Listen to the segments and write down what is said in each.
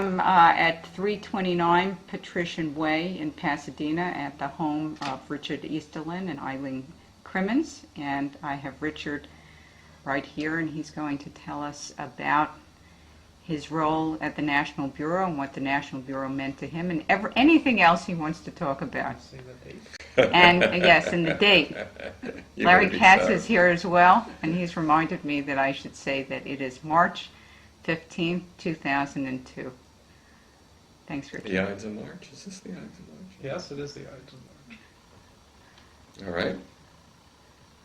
I'm at 329 Patrician Way in Pasadena at the home of Richard Easterlin and Eileen Crimmins, and I have Richard right here, and he's going to tell us about his role at the National Bureau and what the National Bureau meant to him, and anything else he wants to talk about. See the date? And yes, and the date. Larry Katz is here as well, and he's reminded me that I should say that it is March 15, 2002. Thanks, Richard. The Ides of March? Is this the Ides of March? Yes, it is the Ides of March. All right.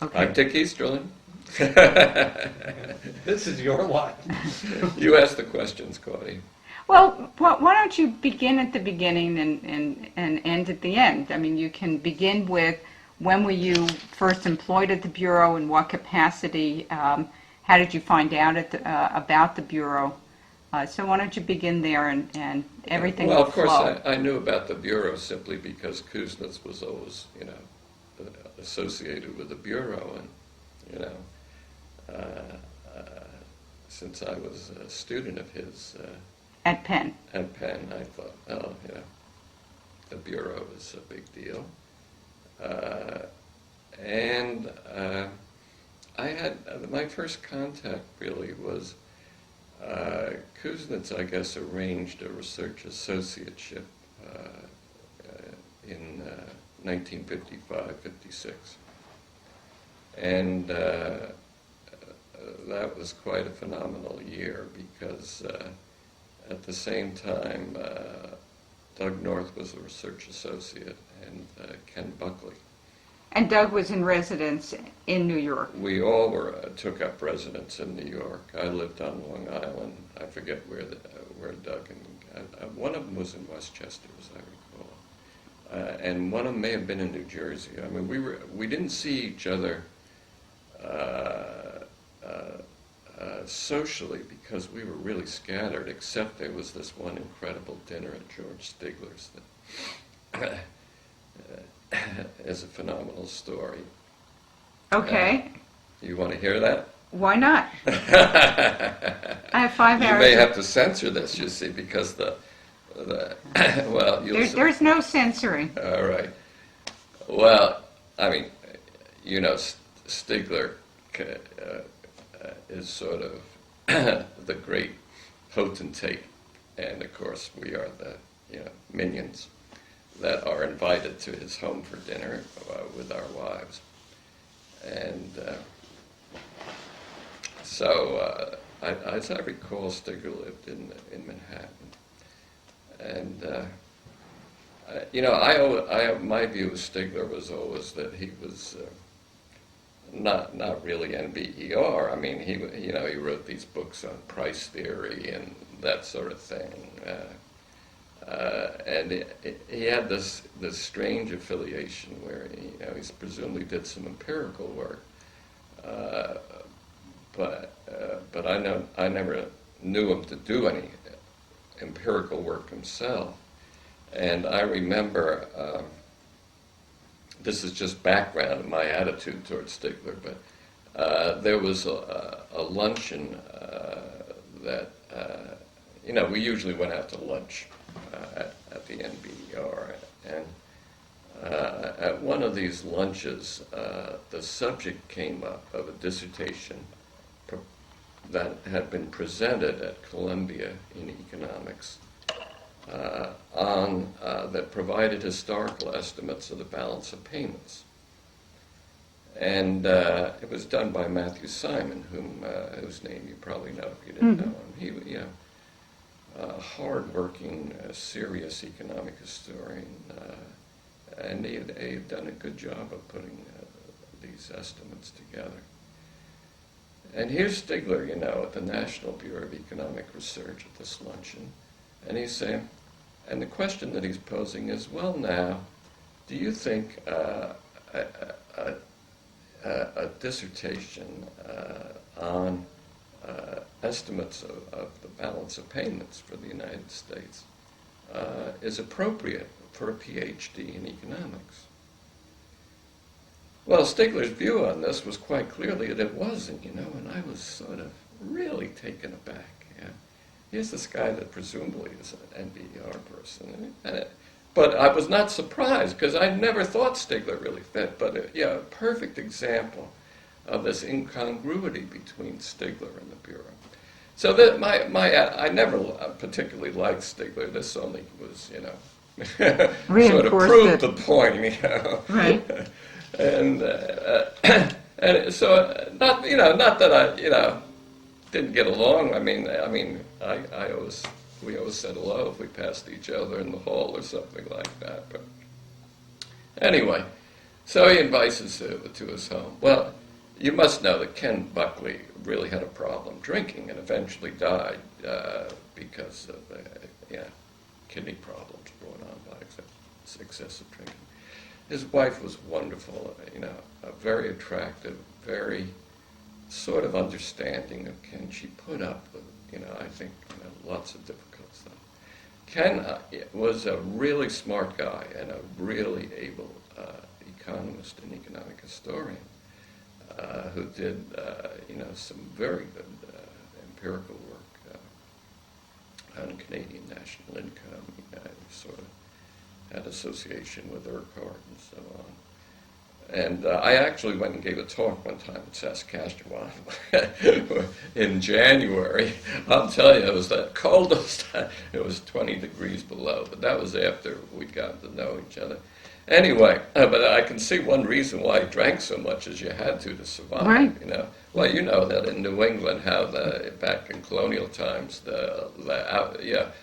Okay. I'm Dick Easterlin. This is your line. You ask the questions, Claudia. Well, why don't you begin at the beginning and end at the end? I mean, you can begin with when were you first employed at the Bureau, in what capacity, how did you find out about the Bureau? So why don't you begin there and everything Well, will of course, flow. I knew about the Bureau simply because Kuznets was always, associated with the Bureau, and, since I was a student of his At Penn. at Penn, I thought, the Bureau is a big deal. And I had, my first contact really was Kuznets, I guess, arranged a research associateship in 1955-56. And that was quite a phenomenal year because at the same time, Doug North was a research associate and Ken Buckley. And Doug was in residence in New York. We all took up residence in New York. I lived on Long Island. I forget where Doug and one of them was in Westchester, as I recall, and one of them may have been in New Jersey. I mean, we didn't see each other socially because we were really scattered. Except there was this one incredible dinner at George Stigler's that is a phenomenal story. Okay. You want to hear that? Why not? I have 5 hours. You may have to censor this, you see, because well, There's no censoring. All right. Well, I mean, Stigler is sort of the great potentate, and of course we are the minions that are invited to his home for dinner with our wives. And so, as I recall, Stigler lived in Manhattan. And, my view of Stigler was always that he was not really NBER. I mean, he wrote these books on price theory and that sort of thing. And he had this strange affiliation where he presumably did some empirical work, but I never knew him to do any empirical work himself. And I remember, this is just background of my attitude towards Stigler, but there was a luncheon that we usually went out to lunch. At the NBER, and at one of these lunches, the subject came up of a dissertation that had been presented at Columbia in economics that provided historical estimates of the balance of payments. And it was done by Matthew Simon, whose name you probably know if you didn't know him. He, hard-working, serious economic historian, and he had done a good job of putting these estimates together. And here's Stigler, at the National Bureau of Economic Research at this luncheon, and he's saying, and the question that he's posing is, well, now, do you think a dissertation on estimates of the balance of payments for the United States is appropriate for a PhD in economics? Well, Stigler's view on this was quite clearly that it wasn't, and I was sort of really taken aback. Yeah? here's this guy that presumably is an NBER person. But I was not surprised, because I never thought Stigler really fit. But yeah, a perfect example of this incongruity between Stigler and the Bureau. So that I never particularly liked Stigler. This only was, sort of proved the point, Right. and so not that I didn't get along. We always said hello if we passed each other in the hall or something like that. But anyway, so he invites us to his home. Well, you must know that Ken Buckley really had a problem drinking and eventually died because of kidney problems brought on by excessive drinking. His wife was wonderful, very attractive, very sort of understanding of Ken. She put up with, I think, lots of difficult stuff. Ken was a really smart guy and a really able economist and economic historian who did, some very good empirical work on Canadian national income. He sort of had association with Urquhart and so on. And I actually went and gave a talk one time at Saskatchewan in January. I'll tell you, it was the coldest. It was 20 degrees below, but that was after we'd gotten to know each other. Anyway, but I can see one reason why he drank so much is you had to survive. Right. Well, you know that in New England, how back in colonial times,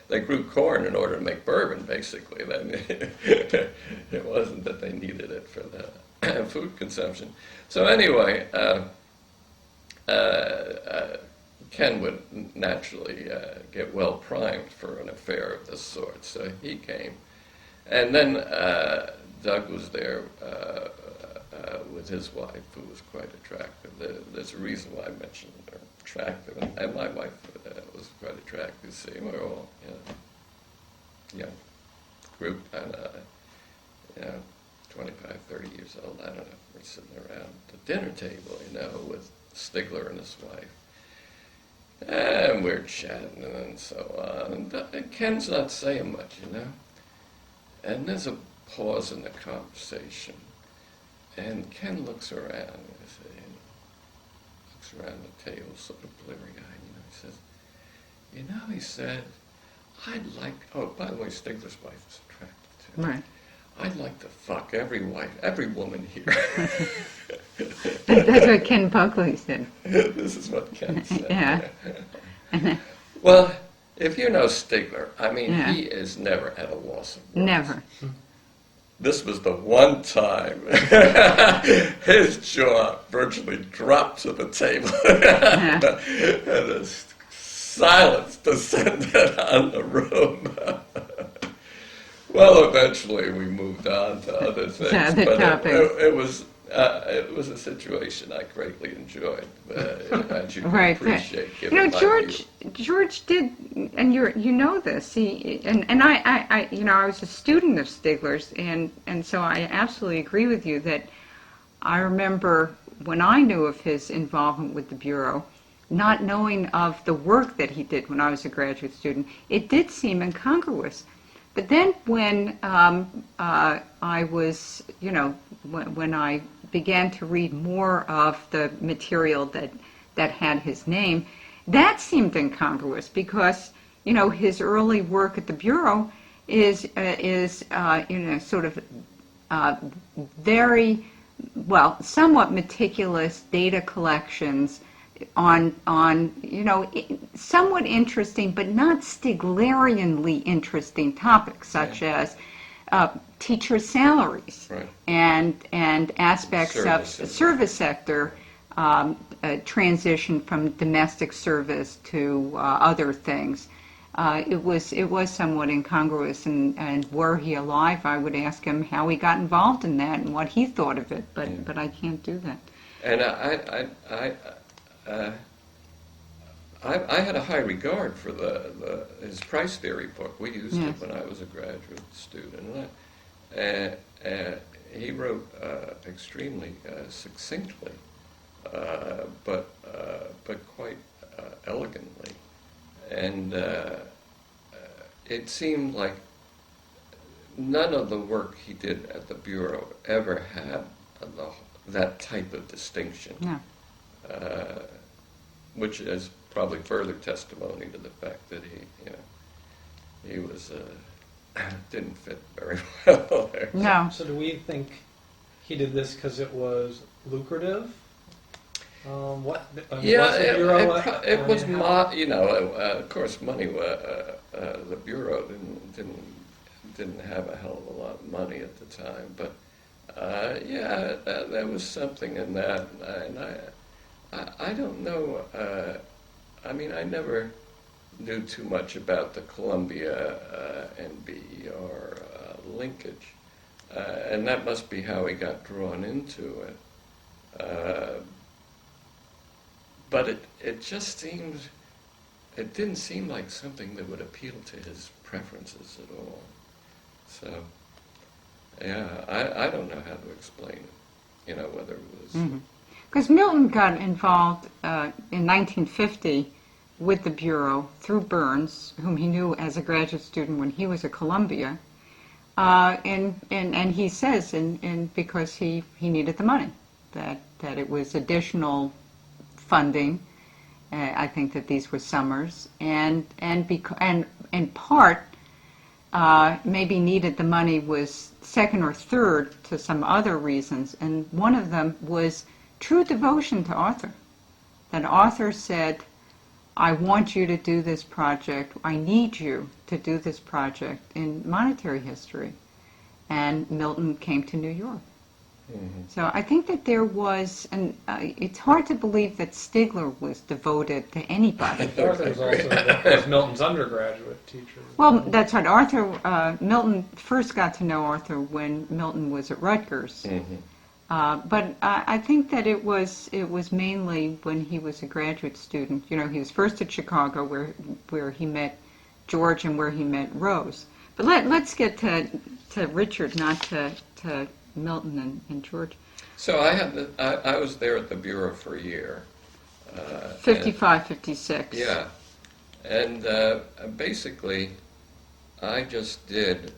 they grew corn in order to make bourbon, basically. It wasn't that they needed it for the food consumption. So anyway, Ken would naturally get well primed for an affair of this sort, so he came. And then Doug was there with his wife, who was quite attractive. There's a reason why I mentioned her attractive, and my wife was quite attractive. See, we're all young group, and 25, 30 years old. I don't know. We're sitting around the dinner table, with Stigler and his wife, and we're chatting and so on. And Ken's not saying much, And there's a pause in the conversation, and Ken looks around, looks around the table, sort of bleary-eyed, he says, he said, by the way, Stigler's wife is attractive too. Right. I'd like to fuck every woman here. That's what Ken Buckley said. This is what Ken said. Yeah. Well, if you know Stigler, he is never at a loss of words. Never. This was the one time his jaw virtually dropped to the table. And a silence descended on the room. Well, eventually we moved on to other things. It was a situation I greatly enjoyed, as you can appreciate. George did, and you know this. I was a student of Stigler's, and so I absolutely agree with you that I remember when I knew of his involvement with the Bureau, not knowing of the work that he did when I was a graduate student, it did seem incongruous. But then when I was, when I began to read more of the material that had his name, that seemed incongruous because, his early work at the Bureau is sort of very, somewhat meticulous data collections on somewhat interesting but not Stiglerianly interesting topics such as teacher salaries and aspects of service sector transition from domestic service to other things. It was somewhat incongruous, and were he alive, I would ask him how he got involved in that and what he thought of it, but I can't do that. And I had a high regard for his price theory book. We used it when I was a graduate student. He wrote extremely succinctly, but quite elegantly. and it seemed like none of the work he did at the Bureau ever had that type of distinction. No. Which is probably further testimony to the fact that he was didn't fit very well there. No. So do we think he did this because it was lucrative? Yeah, was the Bureau, it was, of course, money. The Bureau didn't have a hell of a lot of money at the time, but there was something in that, and I don't know. I mean, I never knew too much about the Columbia NBER linkage, and that must be how he got drawn into it. But it just seemed, it didn't seem like something that would appeal to his preferences at all. So, yeah, I don't know how to explain it, whether it was... Because Milton got involved in 1950 with the Bureau through Burns, whom he knew as a graduate student when he was at Columbia, and he says, because he needed the money, that it was additional funding. I think that these were summers, and in part maybe needed the money was second or third to some other reasons, and one of them was true devotion to Arthur. That Arthur said, I want you to do this project, I need you to do this project in monetary history. And Milton came to New York. Mm-hmm. So I think that there was, and it's hard to believe that Stigler was devoted to anybody. Arthur was Milton's undergraduate teacher. Well, that's right. Milton first got to know Arthur when Milton was at Rutgers. Mm-hmm. But I think that it was mainly when he was a graduate student. He was first at Chicago where he met George and where he met Rose. But let's get to Richard, not to Milton and George. So I was there at the Bureau for a year. 55, 56. Yeah. And basically, I just did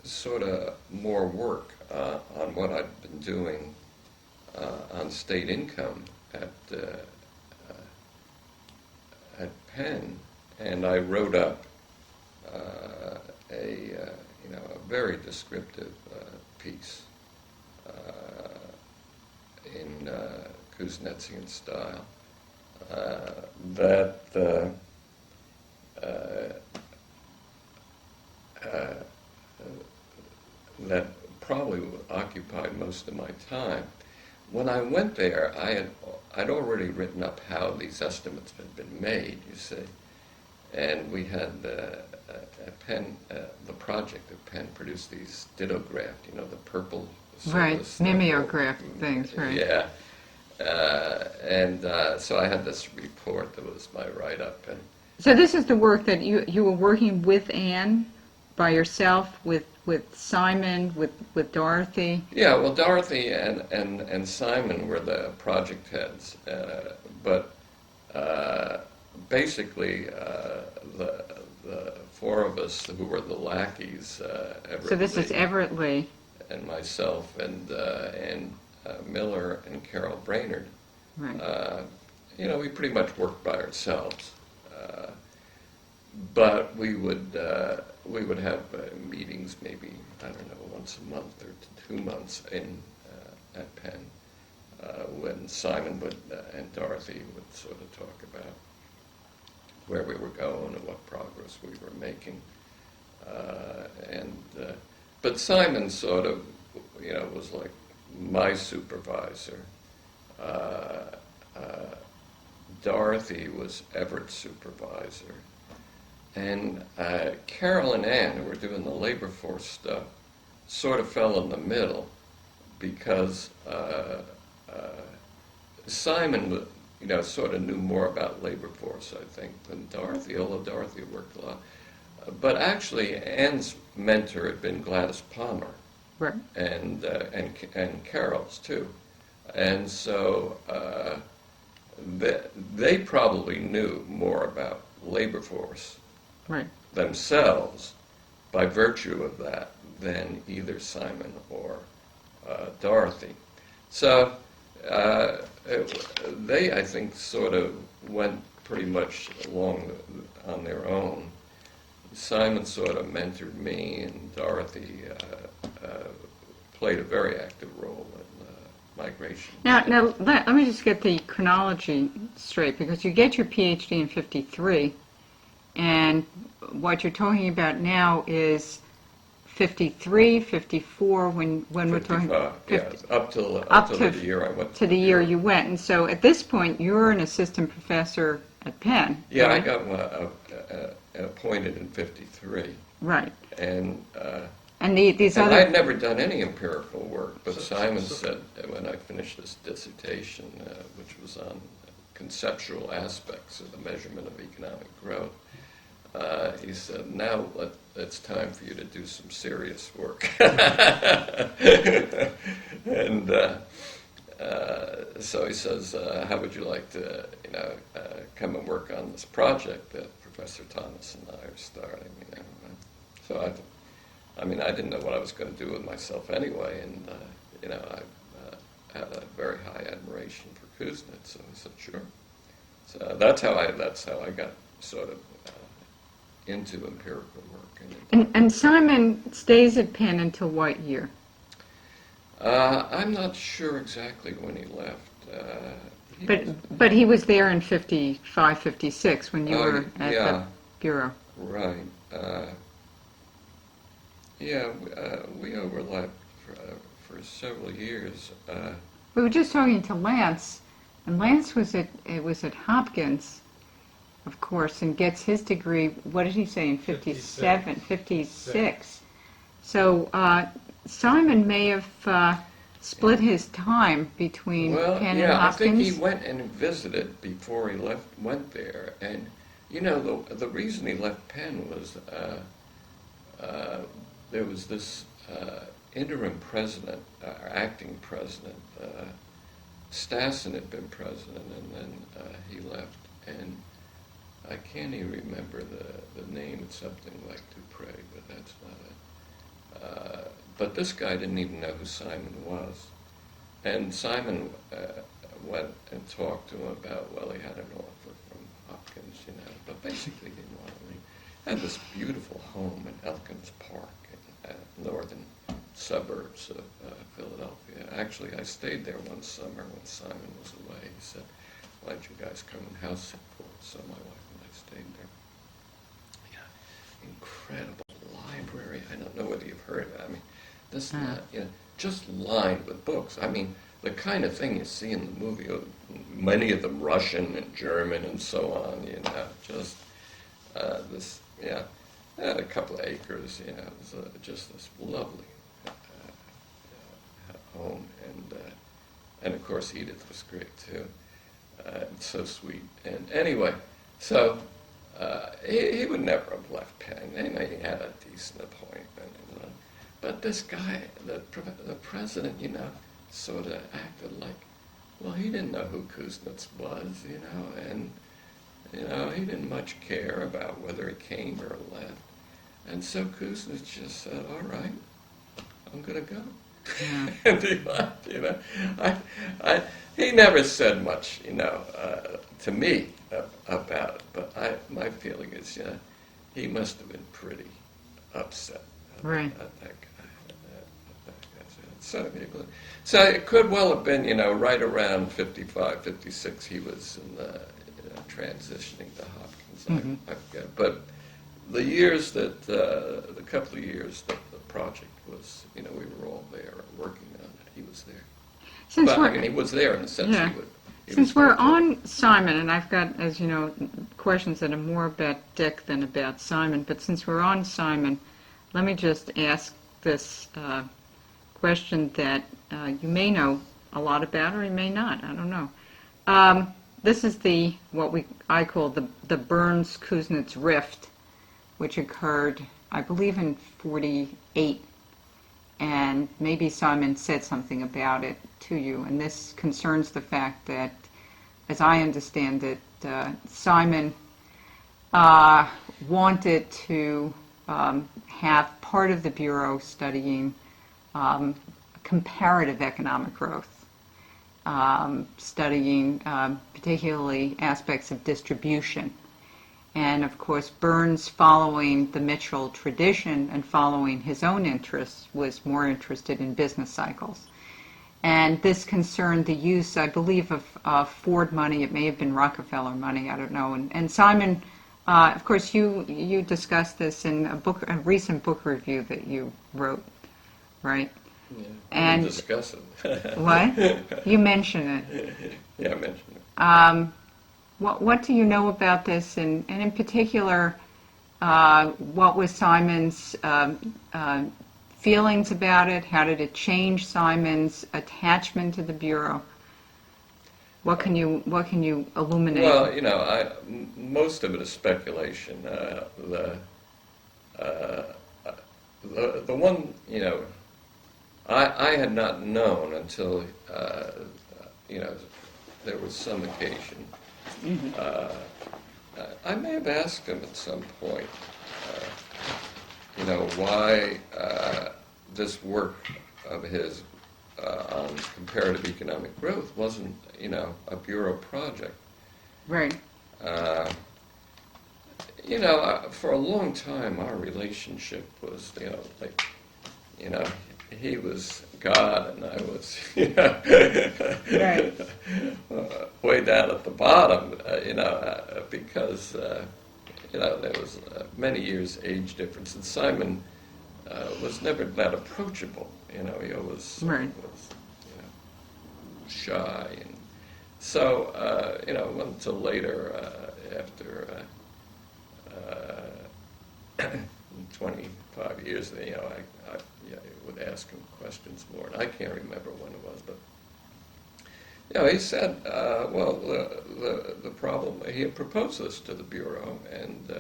sort of more work on what I'd been doing on state income at Penn, and I wrote up a very descriptive piece in Kuznetsian style that probably occupied most of my time. When I went there, I'd already written up how these estimates had been made, you see, and we had at Penn, the project at Penn produced these dittographed, the purple. Right, mimeograph things, right. Yeah, and so I had this report that was my write-up. And so this is the work that you were working with Anne, by yourself, with Simon, with Dorothy? Yeah, well, Dorothy and Simon were the project heads, but basically the four of us who were the lackeys, Everett so this Lee, is Everett Lee. And myself and Miller and Carol Brainerd. Right. We pretty much worked by ourselves. But we would have meetings maybe, I don't know, once a month or 2 months at Penn when Simon and Dorothy would sort of talk about where we were going and what progress we were making. But Simon sort of, was like my supervisor. Dorothy was Everett's supervisor. And Carol and Ann, who were doing the labor force stuff, sort of fell in the middle because Simon, sort of knew more about labor force, I think, than Dorothy, although Dorothy worked a lot. But actually, Ann's mentor had been Gladys Palmer, right, and Carol's too, and so they probably knew more about labor force Right. themselves by virtue of that than either Simon or Dorothy. So they, I think, sort of went pretty much along on their own. Simon sort of mentored me, and Dorothy played a very active role in migration. Now let me just get the chronology straight, because you get your PhD in 53, and what you're talking about now is 53, 54, when we're talking 55, yeah, up to the year I went to the year you went. And so at this point, you're an assistant professor at Penn. Yeah, right? I got appointed in 53. Right. And these and other... I'd never done any empirical work, but Simon said when I finished this dissertation, which was on conceptual aspects of the measurement of economic growth, he said, now it's time for you to do some serious work. And so he says, how would you like to come and work on this project that Professor Thomas and I are starting? So I didn't know what I was going to do with myself anyway, and I had a very high admiration for Kuznets, so I said sure. So that's how I got sort of into empirical work. And Simon stays at Penn until what year? I'm not sure exactly when he left. But he was there in 55, 56 when you were at yeah. the Bureau. Right. We overlapped for several years. We were just talking to Lance, and Lance was at Hopkins, of course, and gets his degree, what did he say, in 57, 56. So Simon may have split his time between Penn and Hopkins. I think he went and visited before he went there. And, the reason he left Penn was there was this interim president, acting president. Stassen had been president, and then he left. And I can't even remember the name. It's something like Dupre, but that's not it. But this guy didn't even know who Simon was. And Simon went and talked to him about, he had an offer from Hopkins, but basically he didn't want to leave. He had this beautiful home in Elkins Park in northern suburbs of Philadelphia. Actually, I stayed there one summer when Simon was away. He said, why don't you guys come and house sit for us? So my wife and I stayed there. Yeah, incredible library. I don't know whether you've heard of it. This just lined with books. The kind of thing you see in the movie, many of them Russian and German and so on, just this, had a couple of acres, it was just this lovely home, and of course Edith was great too, so sweet. And anyway, so he would never have left Penn. He had a decent appointment, but this guy, the president, sort of acted like, he didn't know who Kuznets was, and he didn't much care about whether he came or left. And so Kuznets just said, all right, I'm going to go. Yeah. And he left, he never said much, to me about it, but my feeling is, he must have been pretty upset right. at that guy. So it could well have been, right around 55, 56, he was in the, transitioning to Hopkins. Mm-hmm. I forget. But the years the couple of years that the project was, we were all there working on it. He was there. He was there in the sense he would. Since we're on Simon, and I've got, as you know, questions that are more about Dick than about Simon, but since we're on Simon, let me just ask this question that you may know a lot about, or you may not. I don't know. This is what I call the Burns-Kuznets rift, which occurred, I believe, in 48, and maybe Simon said something about it to you, and this concerns the fact that as I understand it, Simon wanted to have part of the Bureau studying comparative economic growth, studying particularly aspects of distribution. And of course, Burns, following the Mitchell tradition and following his own interests, was more interested in business cycles. And this concerned the use, I believe, of Ford money. It may have been Rockefeller money, I don't know. And Simon, of course, you discussed this in a recent book review that you wrote, right? Yeah, And we discuss it. what? You mentioned it. Yeah, I mentioned it. What do you know about this, and in particular, what was Simon's feelings about it? How did it change Simon's attachment to the Bureau? What can you illuminate? Well, most of it is speculation. The one, I had not known until there was some occasion. I may have asked him at some point, why this work of his on comparative economic growth wasn't, a Bureau project. Right. For a long time, our relationship was, he was God and I was, Right. way down at the bottom, because, there was many years age difference. And Simon was never that approachable. He always Right. was, shy. And so, until later, after 25 years, I would ask him questions more, and I can't remember when it was, but he said, the problem, he had proposed this to the Bureau, and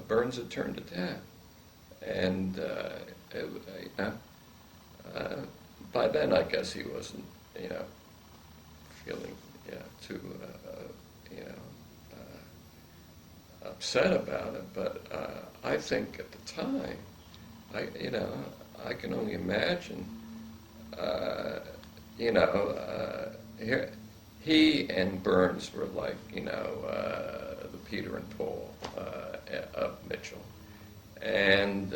Burns had turned it down, and by then I guess he wasn't, feeling too, upset about it, but I think at the time, I can only imagine, he and Burns were like, the Peter and Paul of Mitchell, and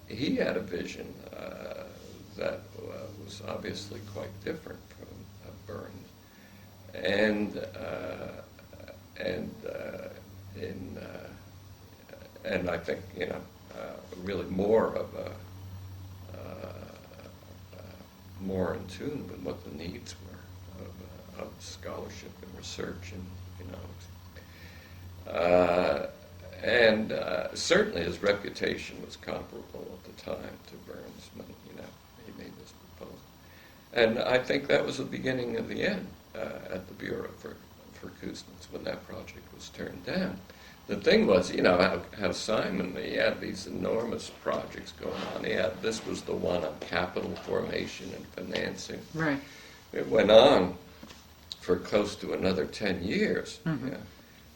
he had a vision that was obviously quite different from Burns, and I think really more of a more in tune with what the needs were of scholarship and research in economics. And certainly his reputation was comparable at the time to Burns when he made this proposal. And I think that was the beginning of the end at the Bureau for Kuznets when that project was turned down. The thing was, how Simon, he had these enormous projects going on. This was the one on capital formation and financing. Right. It went on for close to another 10 years. Mm-hmm.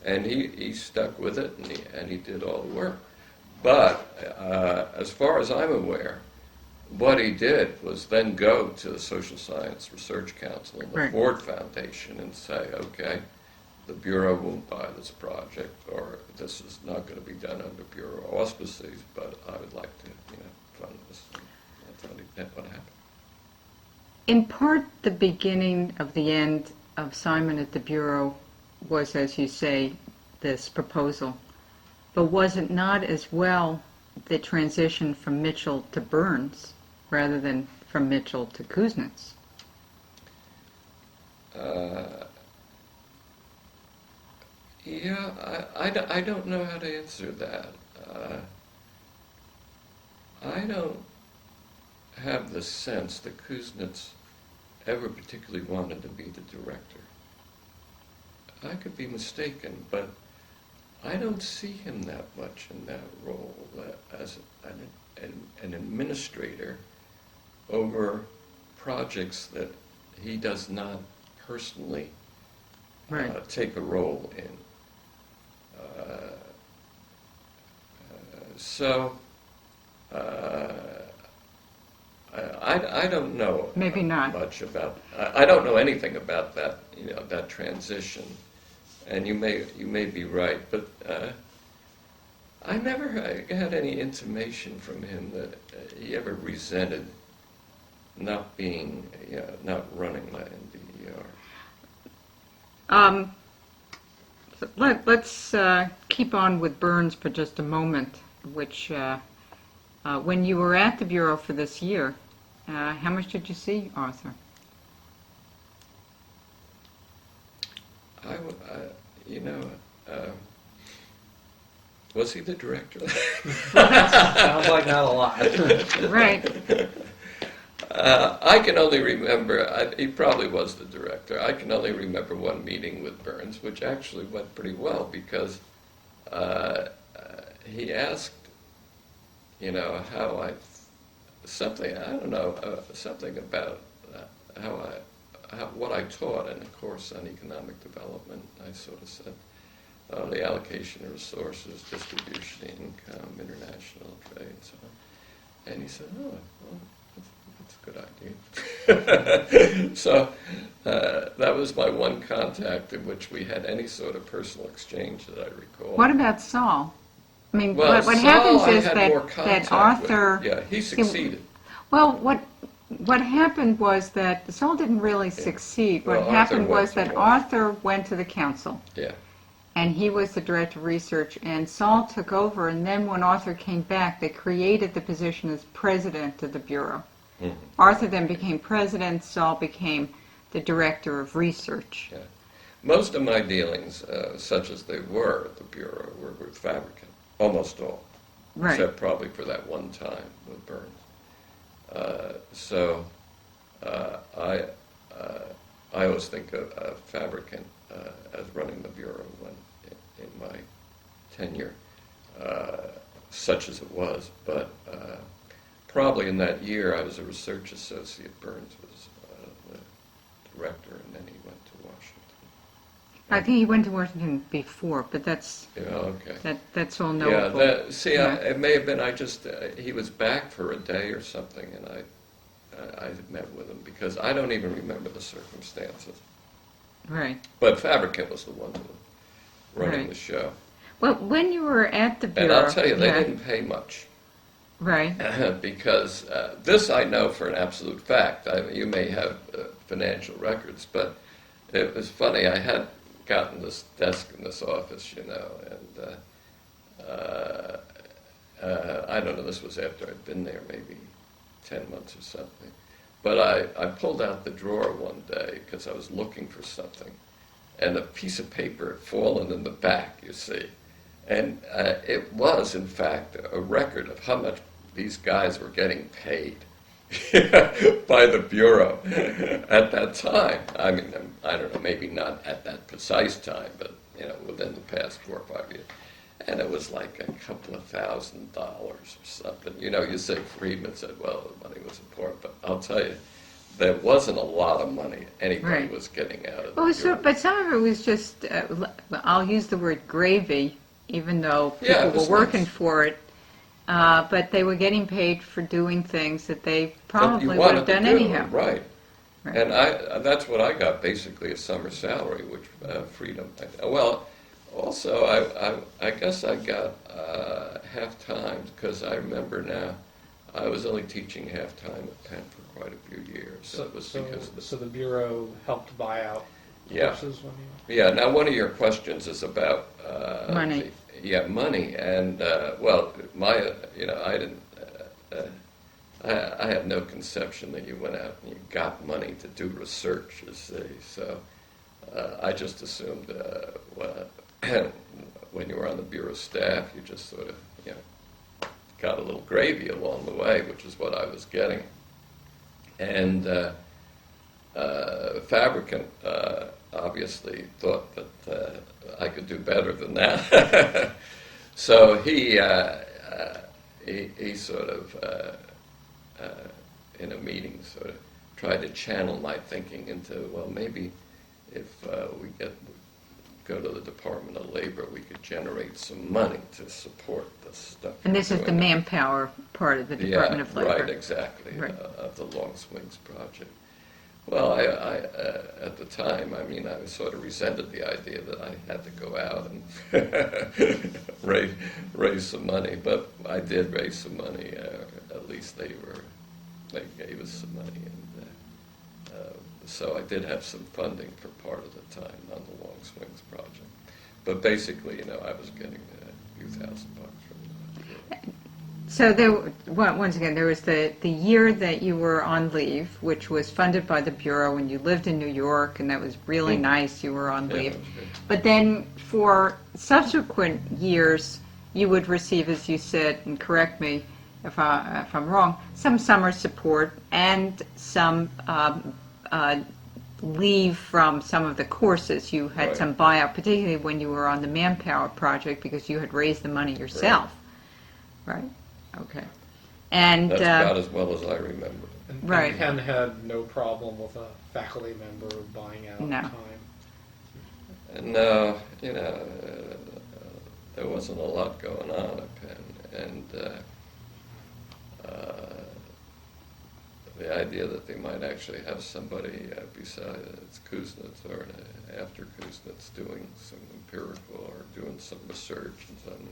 And he stuck with it, and he did all the work. But as far as I'm aware, what he did was then go to the Social Science Research Council and the Right. Ford Foundation and say, okay, the Bureau won't buy this project, or this is not going to be done under Bureau auspices, but I would like to, fund this. That's what happened. In part, the beginning of the end of Simon at the Bureau was, as you say, this proposal. But was it not as well the transition from Mitchell to Burns rather than from Mitchell to Kuznets? I don't know how to answer that. I don't have the sense that Kuznets ever particularly wanted to be the director. I could be mistaken, but I don't see him that much in that role as an administrator over projects that he does not personally Right. take a role in. So I don't know Maybe not. much about. I don't know anything about that. That transition, and you may be right, but I never had any intimation from him that he ever resented not being, not running my NBER. Let's keep on with Burns for just a moment, which when you were at the Bureau for this year, how much did you see Arthur? Was he the director? Sounds like not a lot. Right. I can only remember, he probably was the director. I can only remember one meeting with Burns, which actually went pretty well because he asked, how something about what I taught in a course on economic development. I sort of said, the allocation of resources, distribution of income, international trade, so on. And he said, well, that's a good idea. So that was my one contact in which we had any sort of personal exchange that I recall. What about Saul? I mean, Well, what Saul, happens I is had more that contact Arthur... with. Yeah, he succeeded. Well, what happened was that Saul didn't really succeed. What Well, happened Arthur was went that to Arthur went to the council, Yeah. and he was the director of research, and Saul took over, and then when Arthur came back, they created the position as president of the Bureau. Mhm. Arthur then became president, Saul became the director of research. Yeah. Most of my dealings, such as they were at the Bureau, were with Fabricant. Almost all. Right. Except probably for that one time with Burns. I always think of Fabricant as running the Bureau in my tenure, such as it was. But probably in that year I was a research associate. Burns was the director, and then he went to Washington. I think he went to Washington before, but that's Okay. that's all Yeah, knowable. it may have been he was back for a day or something, and I met with him because I don't even remember the circumstances. Right. But Fabricant was the one who was running Right. the show. Well, when you were at the Bureau... And I'll tell you, they yeah, didn't pay much. Right. Because this I know for an absolute fact. You may have financial records, but it was funny. I had gotten this desk in this office, and I don't know, this was after I'd been there maybe 10 months or something. But I pulled out the drawer one day because I was looking for something, and a piece of paper had fallen in the back, you see. And it was, in fact, a record of how much these guys were getting paid by the Bureau at that time. I mean, I don't know, maybe not at that precise time, but, within the past 4 or 5 years. And it was like a couple of $1,000 or something. You say Friedman said, well, the money was important, but I'll tell you, there wasn't a lot of money anybody Right. was getting out of Well, the Bureau. but some of it was just, I'll use the word gravy, even though Yeah, people it were was working nice. for it. But they were getting paid for doing things that they That probably you would wanted have to done do, anyhow. Right. Right. And that's what I got, basically, a summer salary, which freedom. Well, also, I guess I got half-time, because I remember now, I was only teaching half-time at Penn for quite a few years. So it was because of So the Bureau helped buy out Yeah. courses when you... Yeah, now one of your questions is about Money. money, and well, I didn't. I had no conception that you went out and you got money to do research, you see. So I just assumed when you were on the Bureau staff, you just sort of got a little gravy along the way, which is what I was getting. And Fabricant obviously thought that I could do better than that. So he sort of, in a meeting, sort of tried to channel my thinking into, well, maybe if we go to the Department of Labor, we could generate some money to support this stuff. And this is the doing. manpower part of the Department of Labor. Right, exactly, Right. Of the Long Swings project. Well, I at the time, I mean, I sort of resented the idea that I had to go out and raise some money, but I did raise some money. At least they gave us some money, and so I did have some funding for part of the time on the Long Swings project. But basically, I was getting a few $1,000 from So once again, there was the year that you were on leave, which was funded by the Bureau, and you lived in New York, and that was really nice. You were on leave. that was good. But then for subsequent years, you would receive, as you said, and correct me if I'm wrong, some summer support and some leave from some of the courses. You had Right. some buyout, particularly when you were on the Manpower project, because you had raised the money yourself. Right. Okay. And That's about as well as I remember. And Right. Ken had no problem with a faculty member buying out No. time. No, there wasn't a lot going on at Penn, and the idea that they might actually have somebody besides Kuznets or after Kuznets doing some empirical or doing some research and something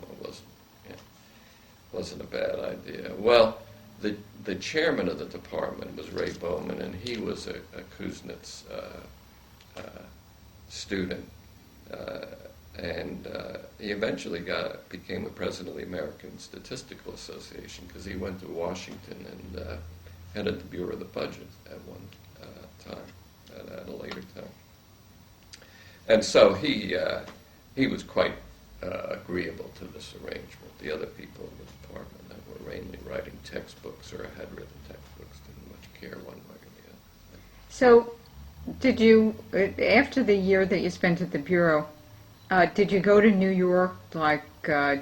wasn't a bad idea. Well, the chairman of the department was Ray Bowman, and he was a Kuznets student. And he eventually became the president of the American Statistical Association because he went to Washington and headed the Bureau of the Budget at one time, at a later time. And so he was quite agreeable to this arrangement. The other people in the department that were mainly writing textbooks or had written textbooks didn't much care one way or the other. so, did you, after the year that you spent at the Bureau, did you go to New York, like,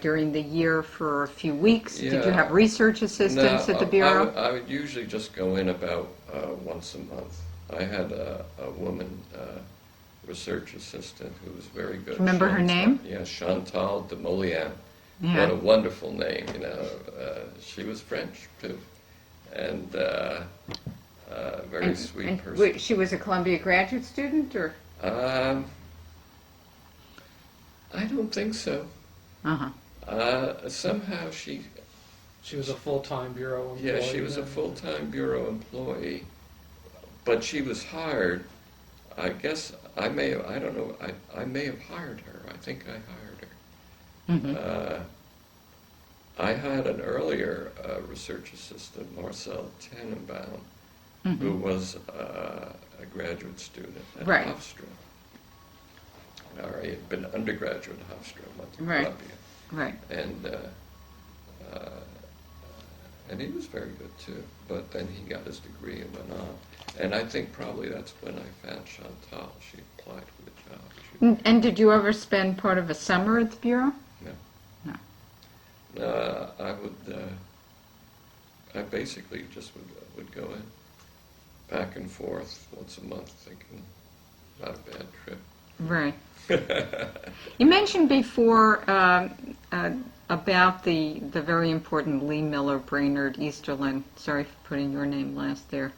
during the year for a few weeks? Did you Yeah. have research assistants at the Bureau? I would usually just go in about once a month. I had a woman research assistant who was very good. Remember her name? Yeah, Chantal de Molian. Yeah. What a wonderful name, She was French, too. And very sweet person. She was a Columbia graduate student, or? I don't think so. Somehow she She was a full-time bureau employee. Yeah, she was a then? full-time bureau employee, but she was hired. I guess I may have, I don't know, I may have hired her. I think I hired her. I had an earlier research assistant, Marcel Tannenbaum, who was a graduate student at Right. Hofstra. Or he had been undergraduate at Hofstra, went to Right. Columbia. Right. And he was very good too, but then he got his degree and went on. And I think probably that's when I found Chantal. She applied for the job. And did you ever spend part of a summer at the Bureau? No. No. I basically just would go in, back and forth once a month, thinking, not a bad trip. Right. You mentioned before about the very important Lee Miller Brainerd Easterlin, sorry for putting your name last there,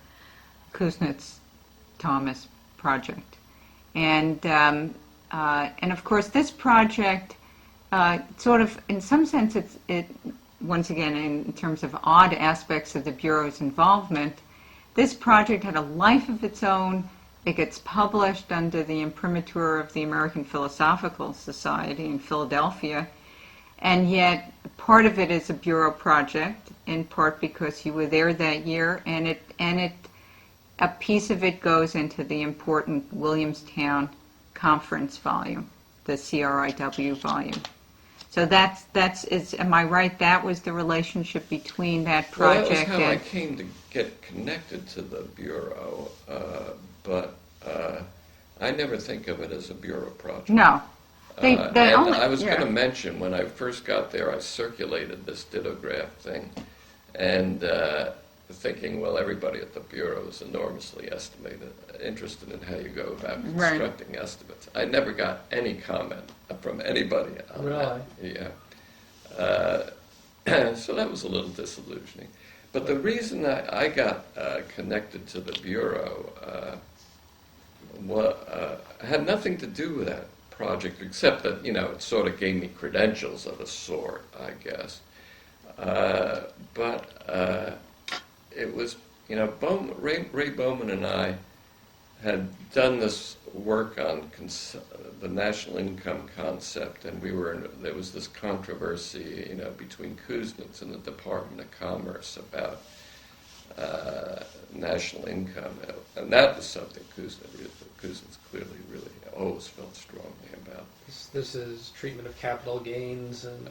Kuznets Thomas project. And of course this project sort of, in some sense, it once again, in terms of odd aspects of the Bureau's involvement, this project had a life of its own. It gets published under the imprimatur of the American Philosophical Society in Philadelphia, and yet part of it is a Bureau project, in part because you were there that year, and a piece of it goes into the important Williamstown Conference volume, the CRIW volume. So am I right? That was the relationship between that project Well, that was how I and... came to get connected to the Bureau, but I never think of it as a Bureau project. No. And I was going to mention, when I first got there, I circulated this didograph thing, and thinking, well, everybody at the Bureau is enormously interested in how you go about Right. constructing estimates. I never got any comment from anybody on that. Yeah. So that was a little disillusioning. But the reason I got connected to the Bureau had nothing to do with that project, except that, it sort of gave me credentials of a sort, I guess. But it was, Ray Bowman and I had done this work on the national income concept, and there was this controversy, between Kuznets and the Department of Commerce about national income, and that was something Kuznets clearly really always felt strongly about. This is treatment of capital gains and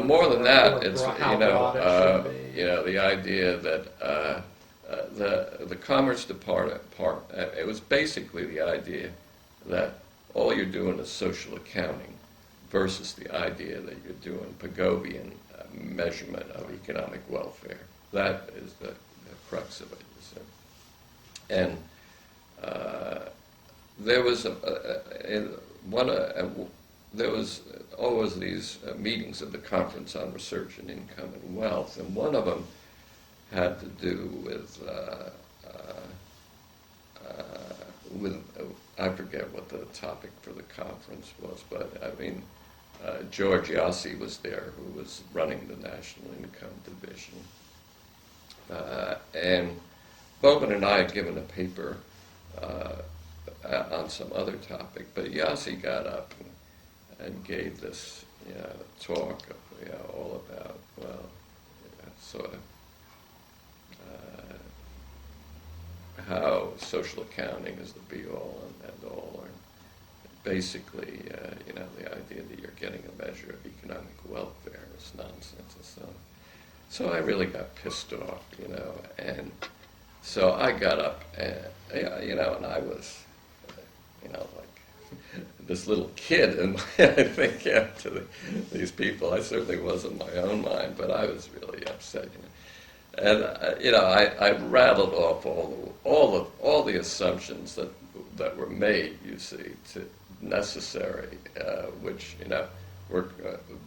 more than that, it's how broad it should be. the idea that the Commerce Department it was basically the idea that all you're doing is social accounting versus the idea that you're doing Pigovian measurement of economic welfare. That is the crux of it, you see. And there was there was always these meetings of the Conference on Research and Income and Wealth, and one of them had to do with I forget what the topic for the conference was, but George Yossi was there, who was running the National Income Division. And Bowman and I had given a paper on some other topic, but Yossi got up and gave this talk all about, sort of how social accounting is the be-all and end-all, and basically, the idea that you're getting a measure of economic welfare is nonsense and so on. So I really got pissed off, and so I got up and, and I was, like this little kid, and I think to these people, I certainly was in my own mind, but I was really upset, And I rattled off all the assumptions that were made, you see, necessary, which were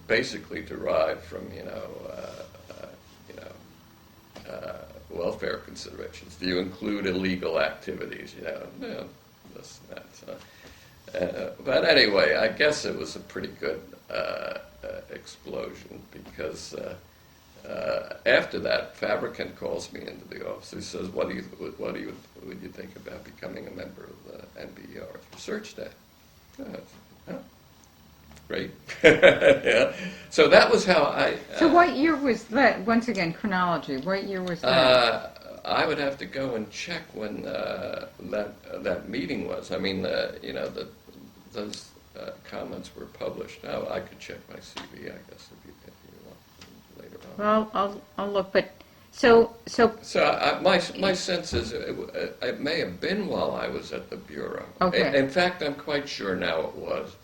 basically derived from welfare considerations. Do you include illegal activities? This and that. But anyway, I guess it was a pretty good explosion because. After that, Fabricant calls me into the office. He says, "What do you think about becoming a member of the NBER research staff?" Great. Yeah. So that was how I. So what year was that? Once again, chronology. What year was that? I would have to go and check when that meeting was. Those comments were published. Now I could check my CV, I guess, if you want. Later on. Well, I'll look, but so. My sense is it may have been while I was at the Bureau. Okay. In fact, I'm quite sure now it was,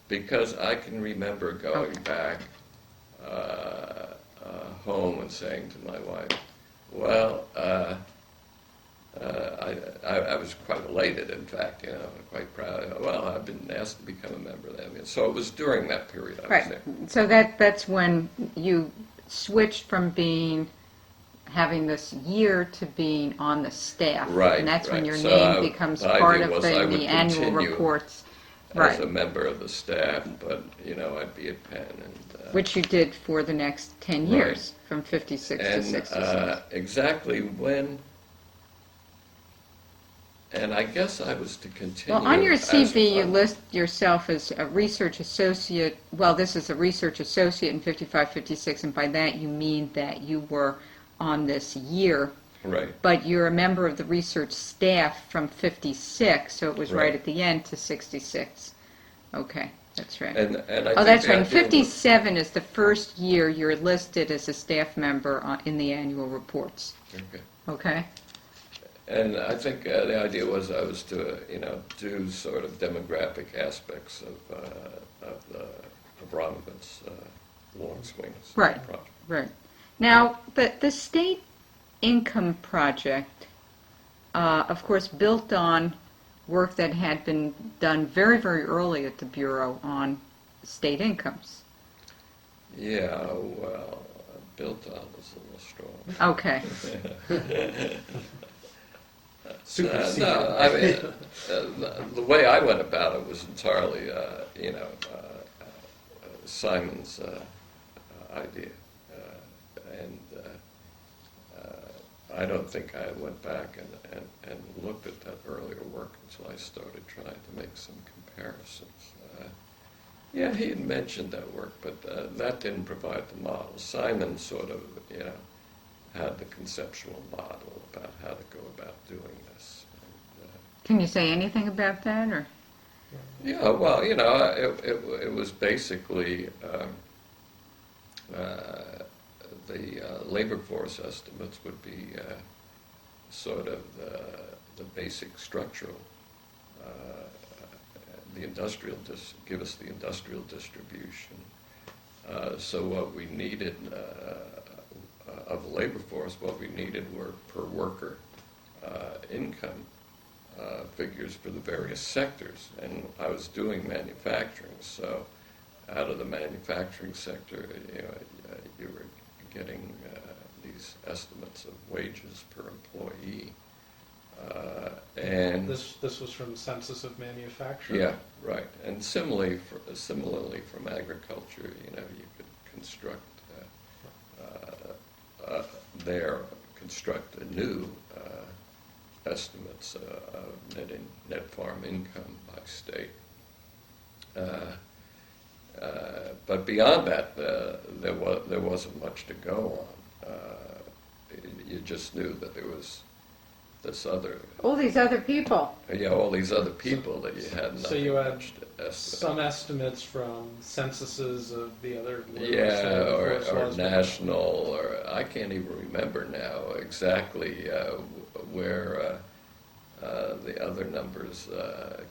because I can remember going back home and saying to my wife, "Well, I was quite elated. In fact, quite proud. Well, I've been asked to become a member of that." So it was during that period I was there. So that's when you switched from having this year to being on the staff. Right. And that's when your So name becomes part of the annual continue reports. As a member of the staff, but I'd be at Penn, and which you did for the next 10 years, from 56 to 66. Exactly when. And I guess I was to continue. Well, on your CV, you list yourself as a research associate. Well, this is a research associate in 55, 56, and by that you mean that you were on this year. Right. But you're a member of the research staff from 56, so it was right at the end to 66. Okay, that's right. And I think that's right. 57 is the first year you're listed as a staff member in the annual reports. Okay. Okay? And I think the idea was I was to, do sort of demographic aspects of Abramovitz's long swings Right. project. Right. Now, the state income project, of course, built on work that had been done very, very early at the Bureau on state incomes. Yeah, well, built on is a little strong. Okay. Superseded. No, I mean, the way I went about it was entirely, Simon's idea. And I don't think I went back and looked at that earlier work until I started trying to make some comparisons. Yeah, he had mentioned that work, but that didn't provide the model. Simon sort of, had the conceptual model about how to go about doing this. And, Can you say anything about that, or? yeah, well, it was basically the labor force estimates would be sort of the basic structural, give us the industrial distribution. So what we needed of the labor force, what we needed were per worker income figures for the various sectors. And I was doing manufacturing, so out of the manufacturing sector, you were getting these estimates of wages per employee. And This was from Census of Manufacturing? yeah, right. And similarly from agriculture, you could construct construct new estimates of net farm income by state. But beyond that, there wasn't much to go on. You just knew that there was this other, All these other people. all these other people that you had So nothing you had much to estimate. some estimates from censuses of the other Yeah, or laws. national, or I can't even remember now exactly where the other numbers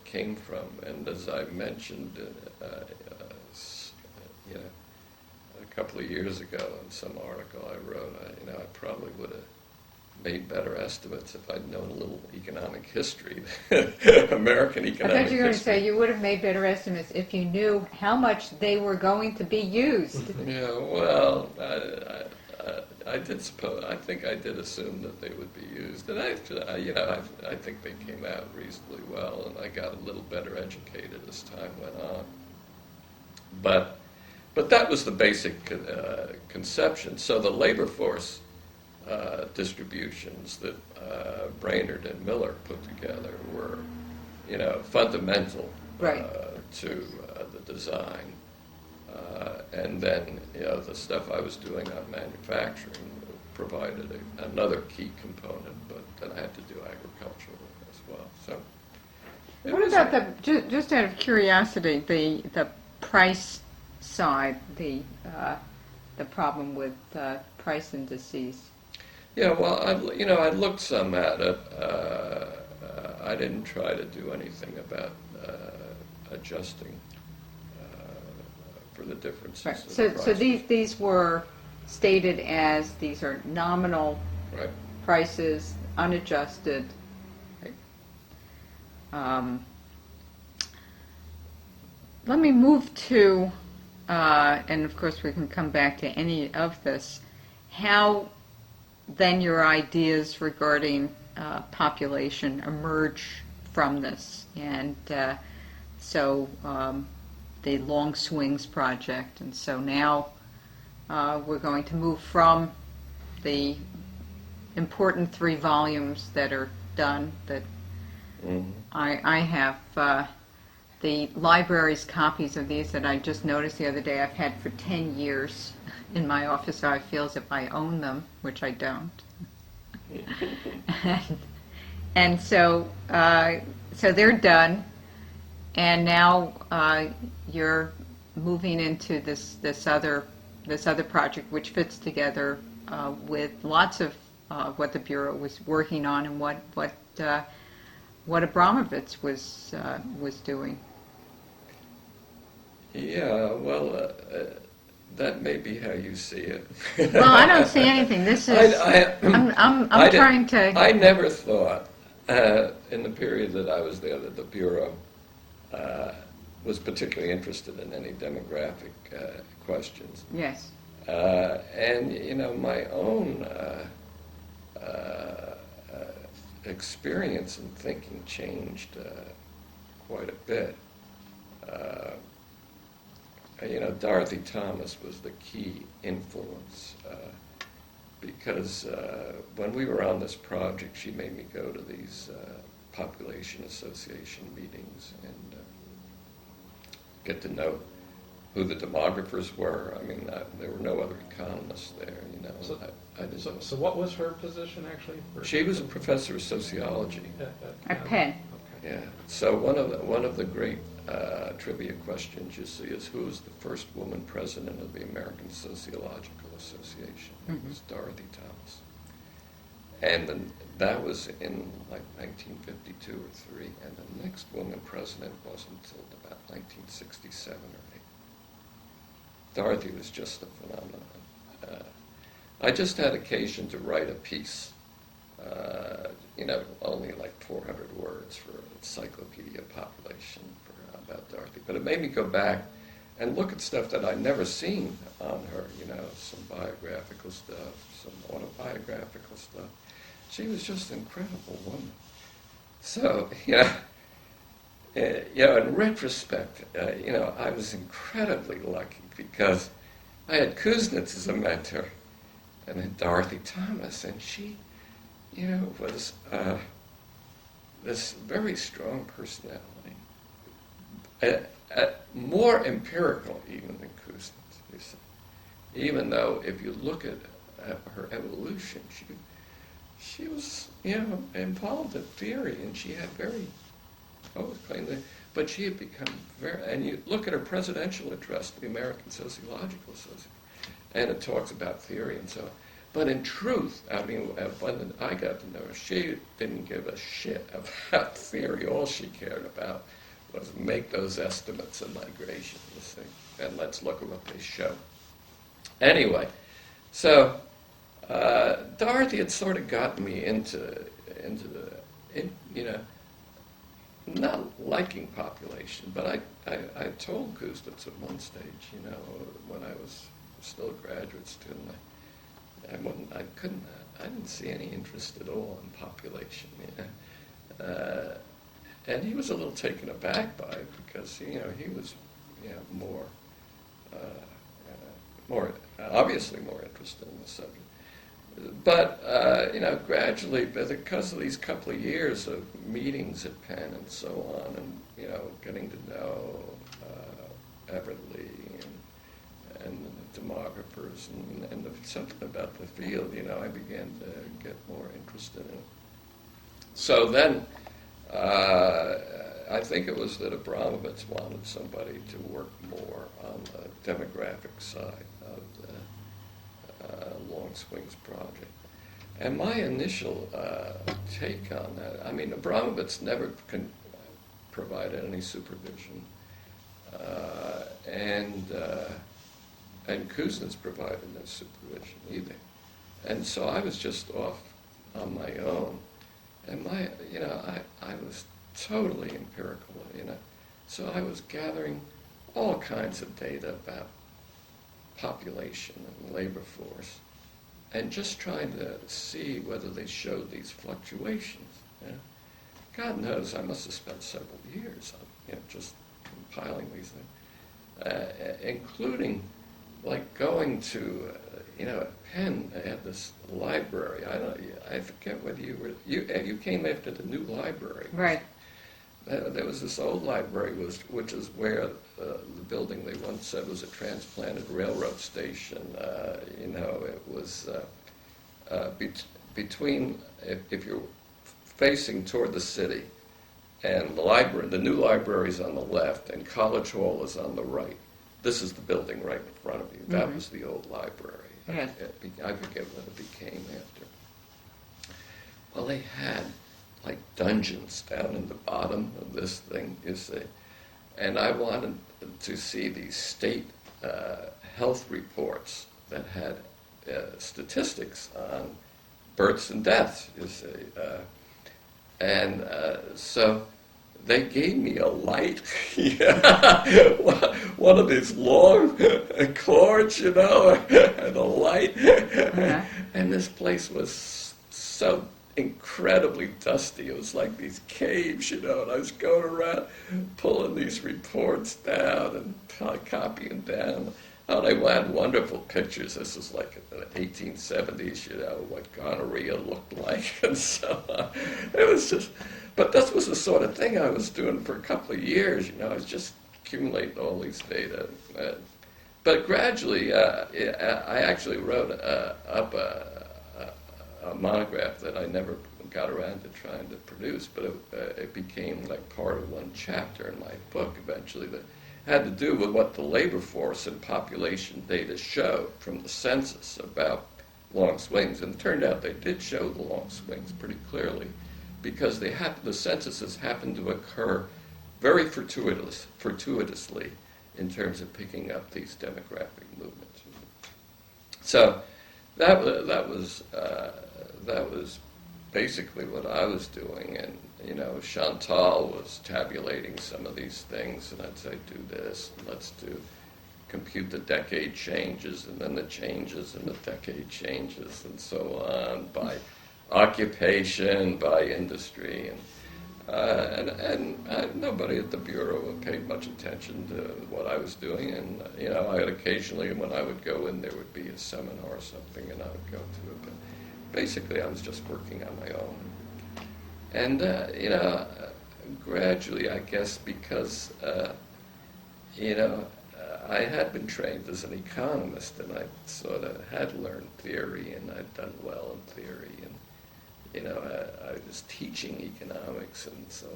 came from. And as I mentioned, a couple of years ago in some article I wrote, I probably would have made better estimates if I'd known a little economic history, American I economic thought you were going to history. say you would have made better estimates if you knew how much they were going to be used. Yeah, well, I did suppose. I think I did assume that they would be used, and I think they came out reasonably well, and I got a little better educated as time went on. But that was the basic conception. So the labor force distributions that Brainerd and Miller put together were, fundamental Right. to the design. And then, the stuff I was doing on manufacturing provided another key component, but then I had to do agricultural as well. So, it What was about just out of curiosity, the price side, the problem with price indices? Yeah, well, I looked some at it. I didn't try to do anything about adjusting for the differences. Right. of So prices. these were stated as these are nominal Right. prices, unadjusted. Let me move to, and of course we can come back to any of this, how then your ideas regarding population emerge from this. And so the Long Swings Project. And so now we're going to move from the important 3 volumes that are done that Mhm. I have the library's copies of these that I just noticed the other day I've had for 10 years in my office, so I feel as if I own them, which I don't. And so they're done, and now you're moving into this other project, which fits together with lots of what the Bureau was working on and what Abramovitz was doing. Yeah, well, That may be how you see it. Well, I don't see anything. This is, I'm did- trying to, I never thought, in the period that I was there, that the Bureau was particularly interested in any demographic questions. yes. And, my own experience and thinking changed quite a bit. Dorothy Thomas was the key influence because when we were on this project, she made me go to these population association meetings and get to know who the demographers were. I mean, there were no other economists there, So- I didn't know. So what was her position actually? She was a professor of sociology. At Penn. Okay. Yeah. So one of the great trivia questions you see is who was the first woman president of the American Sociological Association? It was Dorothy Thomas. And then that was in like 1952 or 3, and the next woman president wasn't until about 1967 or 8. Dorothy was just a phenomenon. I just had occasion to write a piece, only like 400 words for Encyclopedia Population about Dorothy. But it made me go back and look at stuff that I'd never seen on her, some biographical stuff, some autobiographical stuff. She was just an incredible woman. So, in retrospect, I was incredibly lucky because I had Kuznets as a mentor and then Dorothy Thomas, and she, was this very strong personality. More empirical even than Kuznets, you see. Even though if you look at her evolution, she was, involved in theory, and she had but she had become and you look at her presidential address to the American Sociological Association, and it talks about theory and so on. But in truth, when I got to know her, she didn't give a shit about theory. All she cared about was make those estimates of migration, you see, and let's look at what they show. Anyway, so Dorothy had sort of gotten me into not liking population, but I told Kuznets at one stage, when I was still a graduate student, I didn't see any interest at all in population, and he was a little taken aback by it because he was more obviously more interested in the subject. But gradually, because of these couple of years of meetings at Penn and so on, and getting to know Everly and the demographers and something about the field, I began to get more interested in it. So then, I think it was that Abramovitz wanted somebody to work more on the demographic side of the Long Swings project. And my initial take on that, Abramovitz never provided any supervision, and Kuznets provided no supervision either. And so I was just off on my own, and I was totally empirical, So I was gathering all kinds of data about population and labor force, and just trying to see whether they showed these fluctuations. God knows I must have spent several years on just compiling these things, including like going to at Penn. They had this library. I forget whether you came after the new library. Right. There was this old library, which is where the building they once said was a transplanted railroad station. It was between, if you're facing toward the city, and the new library is on the left, and College Hall is on the right. This is the building right in front of you. That was the old library. Yes. I forget what it became after. Well, they had like dungeons down in the bottom of this thing, you see. And I wanted to see these state health reports that had statistics on births and deaths, you see. So they gave me a light, one of these long cords, and a light. Yeah. And this place was so incredibly dusty. It was like these caves, and I was going around pulling these reports down and copying down. Oh, they had wonderful pictures. This was like in the 1870s, what gonorrhea looked like and so on. It was just, but this was the sort of thing I was doing for a couple of years, I was just accumulating all these data. But gradually, I actually wrote up a monograph that I never got around to trying to produce, but it became like part of one chapter in my book eventually that had to do with what the labor force and population data showed from the census about long swings. And it turned out they did show the long swings pretty clearly because the censuses happened to occur very fortuitously in terms of picking up these demographic movements. So that was basically what I was doing, and Chantal was tabulating some of these things, and I'd say do this, and let's compute the decade changes, and then the changes and the decade changes, and so on by occupation, by industry, and nobody at the Bureau paid much attention to what I was doing, and I had occasionally, when I would go in, there would be a seminar or something, and I would go to it, but basically I was just working on my own. And, gradually, I guess, because, I had been trained as an economist, and I sort of had learned theory, and I'd done well in theory, and, I was teaching economics, and so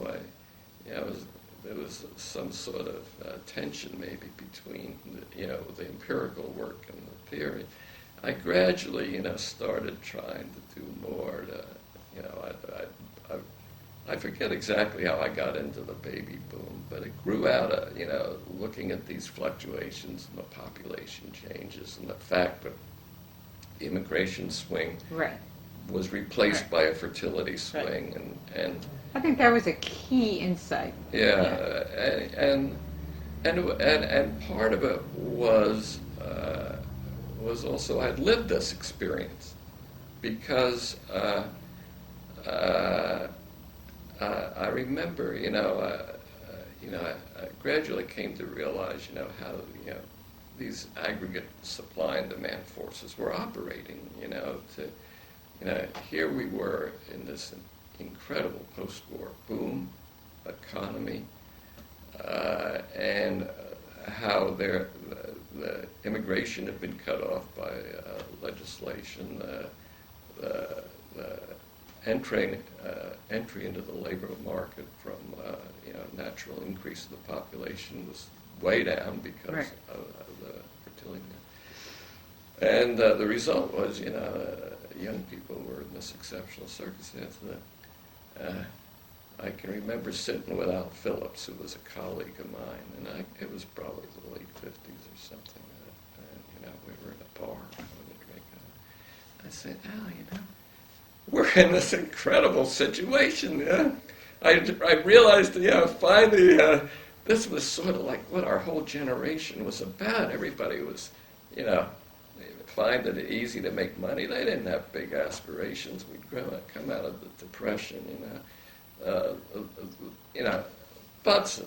there was some sort of tension maybe between, the empirical work and the theory. I gradually, started trying to do more to, I forget exactly how I got into the baby boom, but it grew out of, looking at these fluctuations and the population changes and the fact that the immigration swing Right. was replaced Right. by a fertility swing, and I think that was a key insight. and part of it was also I'd lived this experience because I remember, I gradually came to realize, how, these aggregate supply and demand forces were operating, here we were in this incredible post-war boom economy, and how the immigration had been cut off by legislation, the entry into the labor market from natural increase of the population was way down because Right. of the fertility. And the result was, young people were in this exceptional circumstance that I can remember sitting with Al Phillips, who was a colleague of mine, and it was probably the late 50s or something, and we were in a bar having a drink. I said, Al, we're in this incredible situation. Yeah? I realized, finally, this was sort of like what our whole generation was about. Everybody was, finding it easy to make money. They didn't have big aspirations. We'd come out of the Depression, Butts,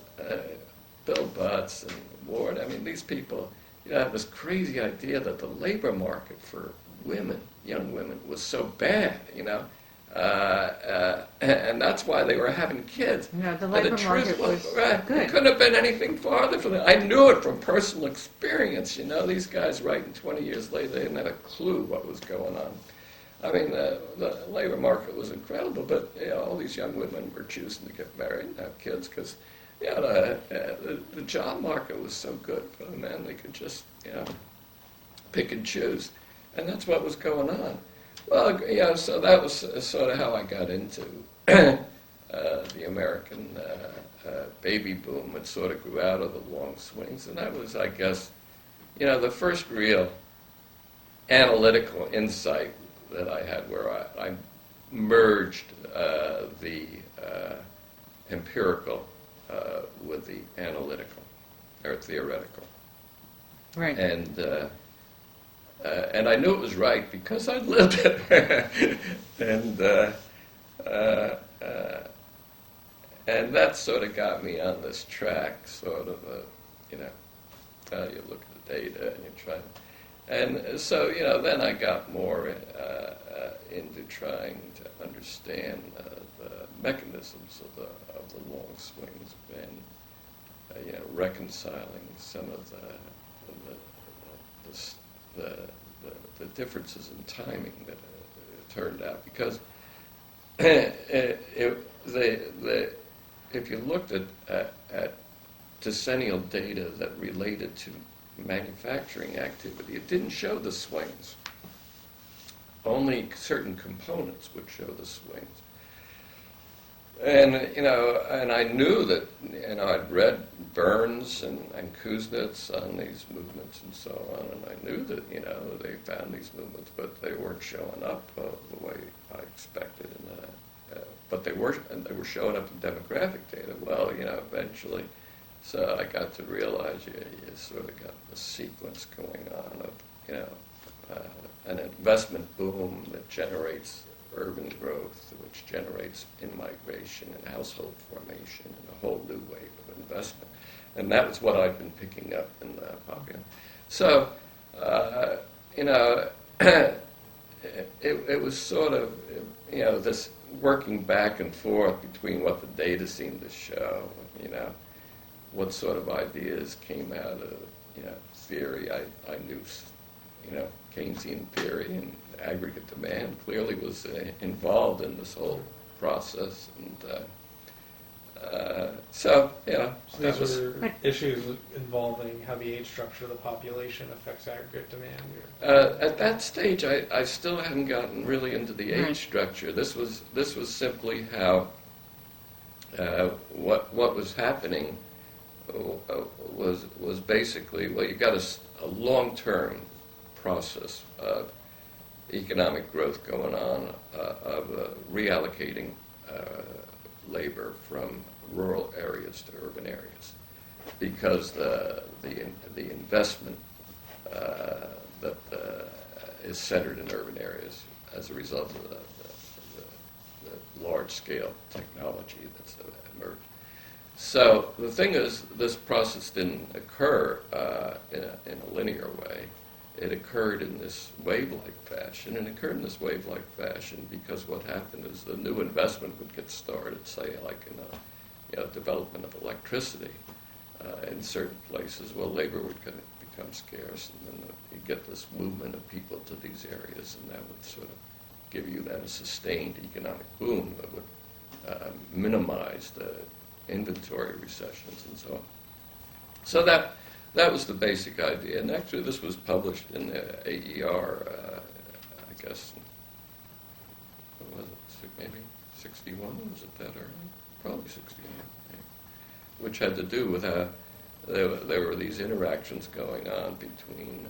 Bill Butts and Ward. I mean, these people, had this crazy idea that the labor market for women, young women, was so bad, and that's why they were having kids. The labor market was right, good. It couldn't have been anything farther from that. I knew it from personal experience. These guys writing 20 years later, they didn't have a clue what was going on. I mean, the labor market was incredible, but all these young women were choosing to get married and have kids because the job market was so good for the men. They could just pick and choose, and that's what was going on. Well, so that was sort of how I got into the American baby boom. It sort of grew out of the long swings, and that was, I guess, the first real analytical insight that I had, where I merged the empirical with the analytical or theoretical, Right. and I knew it was right because I lived it, and that sort of got me on this track, sort of, you look at the data and you try, and so, then I got more into trying to understand the mechanisms of the long swings and, reconciling some of the differences in timing that turned out, because if you looked at decennial data that related to manufacturing activity, it didn't show the swings. Only certain components would show the swings. And, and I knew that, I'd read Burns and Kuznets on these movements and so on, and I knew that, they found these movements, but they weren't showing up the way I expected. But they were showing up in demographic data. Well, eventually, so I got to realize you sort of got the sequence going on of, an investment boom that generates urban growth, which generates in-migration and household formation and a whole new wave of investment. And that was what I'd been picking up in the popular. So, it was sort of, this working back and forth between what the data seemed to show, what sort of ideas came out of, theory. I knew, Keynesian theory and aggregate demand clearly was involved in this whole process, and So these were issues involving how the age structure of the population affects aggregate demand. At that stage, I still hadn't gotten really into the age structure. This was simply how what was happening was basically, well, you got a long-term process of economic growth going on, of reallocating labor from rural areas to urban areas, because the investment that is centered in urban areas as a result of the large-scale technology that's emerged. So the thing is, this process didn't occur in a linear way. It occurred in this wave-like fashion, and it occurred in this wave-like fashion because what happened is the new investment would get started, say, like in the development of electricity in certain places. Well, labor would become scarce, and then you get this movement of people to these areas, and that would sort of give you then a sustained economic boom that would minimize the inventory recessions and so on. So that was the basic idea, and actually this was published in the AER, I guess, what was it, maybe 61, was it that early? Probably 61, which had to do with how there were these interactions going on between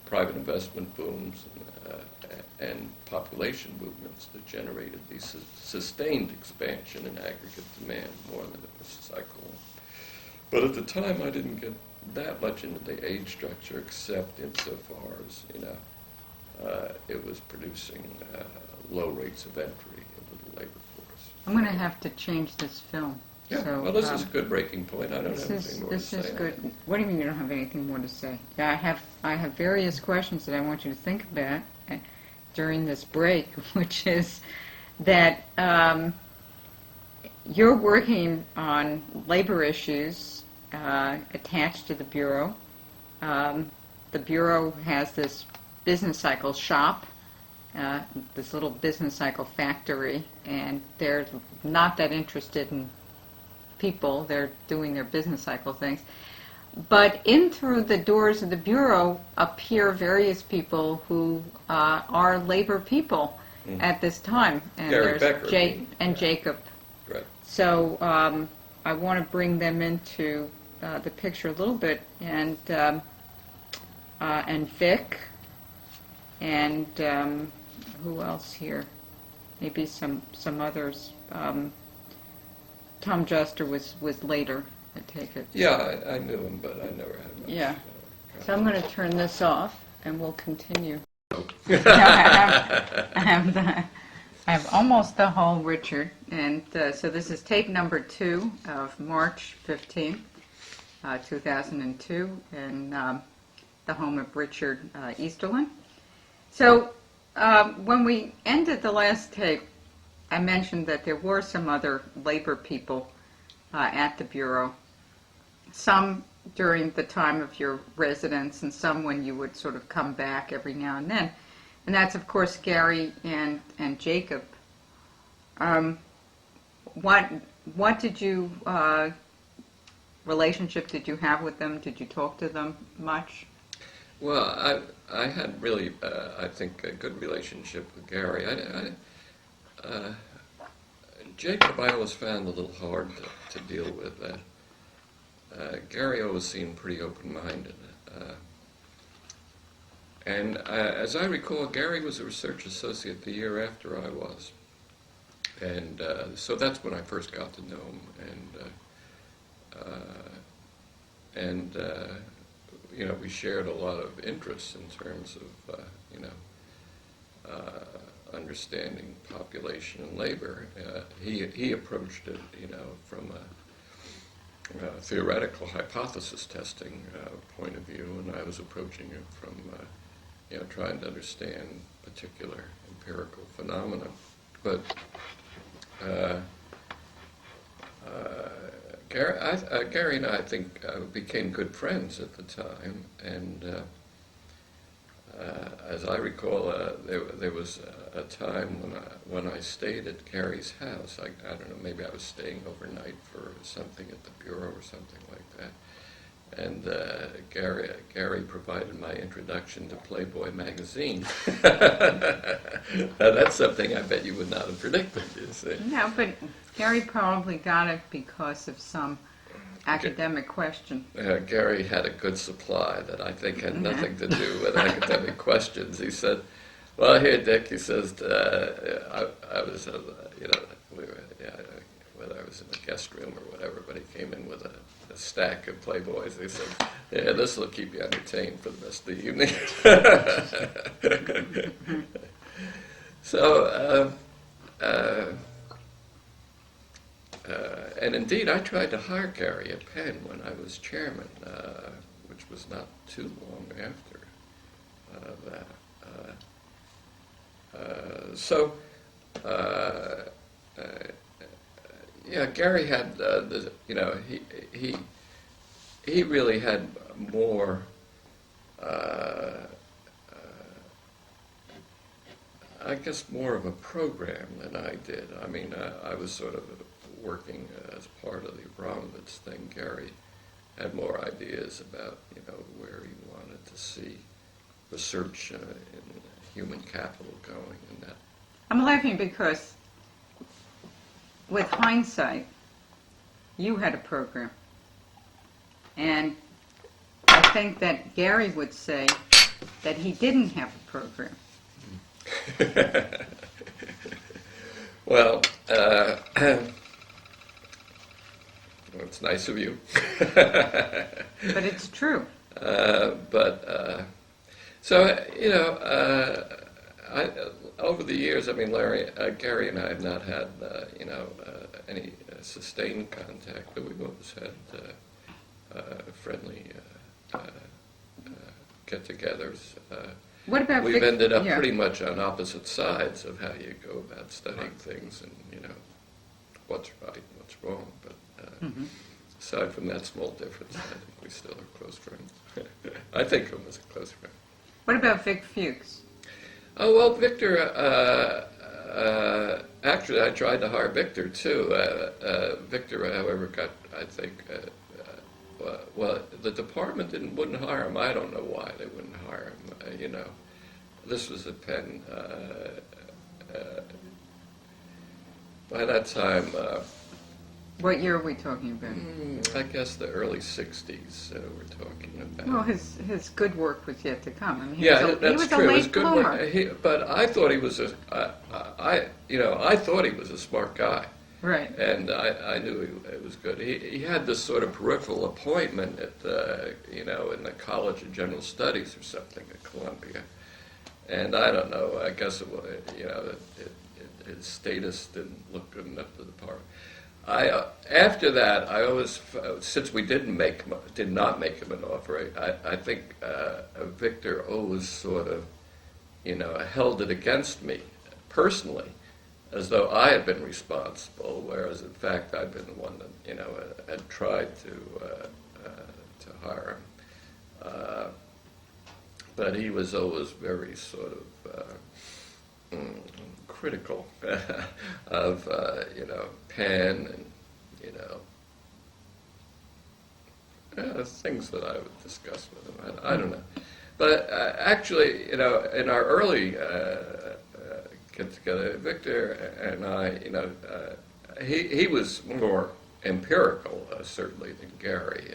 private investment booms and population movements that generated these sustained expansion in aggregate demand more than it was cyclical. But at the time, I didn't get that much into the age structure, except insofar as, it was producing low rates of entry into the labor force. I'm going to have to change this film. Yeah, So, well, this is a good breaking point. I don't have anything more to say. This is good. What do you mean you don't have anything more to say? Yeah, I have various questions that I want you to think about during this break, which is that you're working on labor issues attached to the Bureau. The Bureau has this business cycle shop, this little business cycle factory, and they're not that interested in people. They're doing their business cycle things. But in through the doors of the Bureau appear various people who are labor people at this time. And Gary Becker. Jacob. Right. So I want to bring them into the picture a little bit, and Vic, and who else here? Maybe some others. Tom Juster was later, I take it. Yeah, I knew him, but I never had much. Yeah. So I'm going to turn this off, and we'll continue. I have almost the whole Richard, and so this is tape number 2 of March 15th, 2002, in the home of Richard Easterlin. So when we ended the last tape, I mentioned that there were some other labor people at the Bureau, some during the time of your residence and some when you would sort of come back every now and then. And that's, of course, Gary and Jacob. What did you, relationship did you have with them? Did you talk to them much? Well, I had really, I think, a good relationship with Gary. Jacob I always found a little hard to deal with. Gary always seemed pretty open-minded. And as I recall, Gary was a research associate the year after I was. And so that's when I first got to know him. And you know, we shared a lot of interests in terms of, you know, understanding population and labor. He approached it, you know, from a theoretical hypothesis testing point of view, and I was approaching it from, you know, trying to understand particular empirical phenomena. But Gary and I think became good friends at the time, and as I recall, there was a time when I stayed at Gary's house. I don't know, maybe I was staying overnight for something at the Bureau or something like that. And Gary provided my introduction to Playboy magazine. Now, that's something I bet you would not have predicted, you see. No, but Gary probably got it because of some academic question. Gary had a good supply that I think had nothing to do with academic questions. He said, "Well, here, Dick," he says, I was, you know, whether I was in the guest room or whatever, but he came in with a stack of Playboys. He said, "Yeah, this will keep you entertained for the rest of the evening." So, and indeed, I tried to hire Gary at Penn when I was chairman, which was not too long after that. Yeah, Gary had, you know, he really had more, I guess, more of a program than I did. I mean, I was sort of working as part of the Abramovitz thing. Gary had more ideas about, you know, where he wanted to see research in human capital going and that. I'm laughing because, with hindsight, you had a program. And I think that Gary would say that he didn't have a program. Well, it's nice of you. But it's true. So, you know, over the years, I mean, Gary and I have not had, you know, any sustained contact, but we've always had friendly get-togethers. What about We've ended up yeah. pretty much on opposite sides of how you go about studying things and, you know, what's right and what's wrong. But aside from that small difference, I think we still are close friends. I think of him as a close friend. What about Vic Fuchs? Oh, well, Victor, actually, I tried to hire Victor, too. Victor, however, got, I think, well, the department wouldn't hire him. I don't know why they wouldn't hire him. You know, this was at Penn. By that time, What year are we talking about? I guess the early 60s we're talking about. Well, his good work was yet to come. I mean, he Yeah, was a, that's he was true. a It was late good bloomer. work. But I thought he was I thought he was a smart guy. Right. And I knew it was good. He had this sort of peripheral appointment at in the College of General Studies or something at Columbia, and I don't know. I guess it was, his status didn't look good enough for the part. After that, I always, since we did not make him an offer, I think Victor always sort of held it against me personally, as though I had been responsible, whereas in fact I'd been the one that had tried to hire him. But he was always very sort of critical of Penn and things that I would discuss with him. I don't know, but actually, in our early get together, Victor and I, he was more empirical certainly than Gary,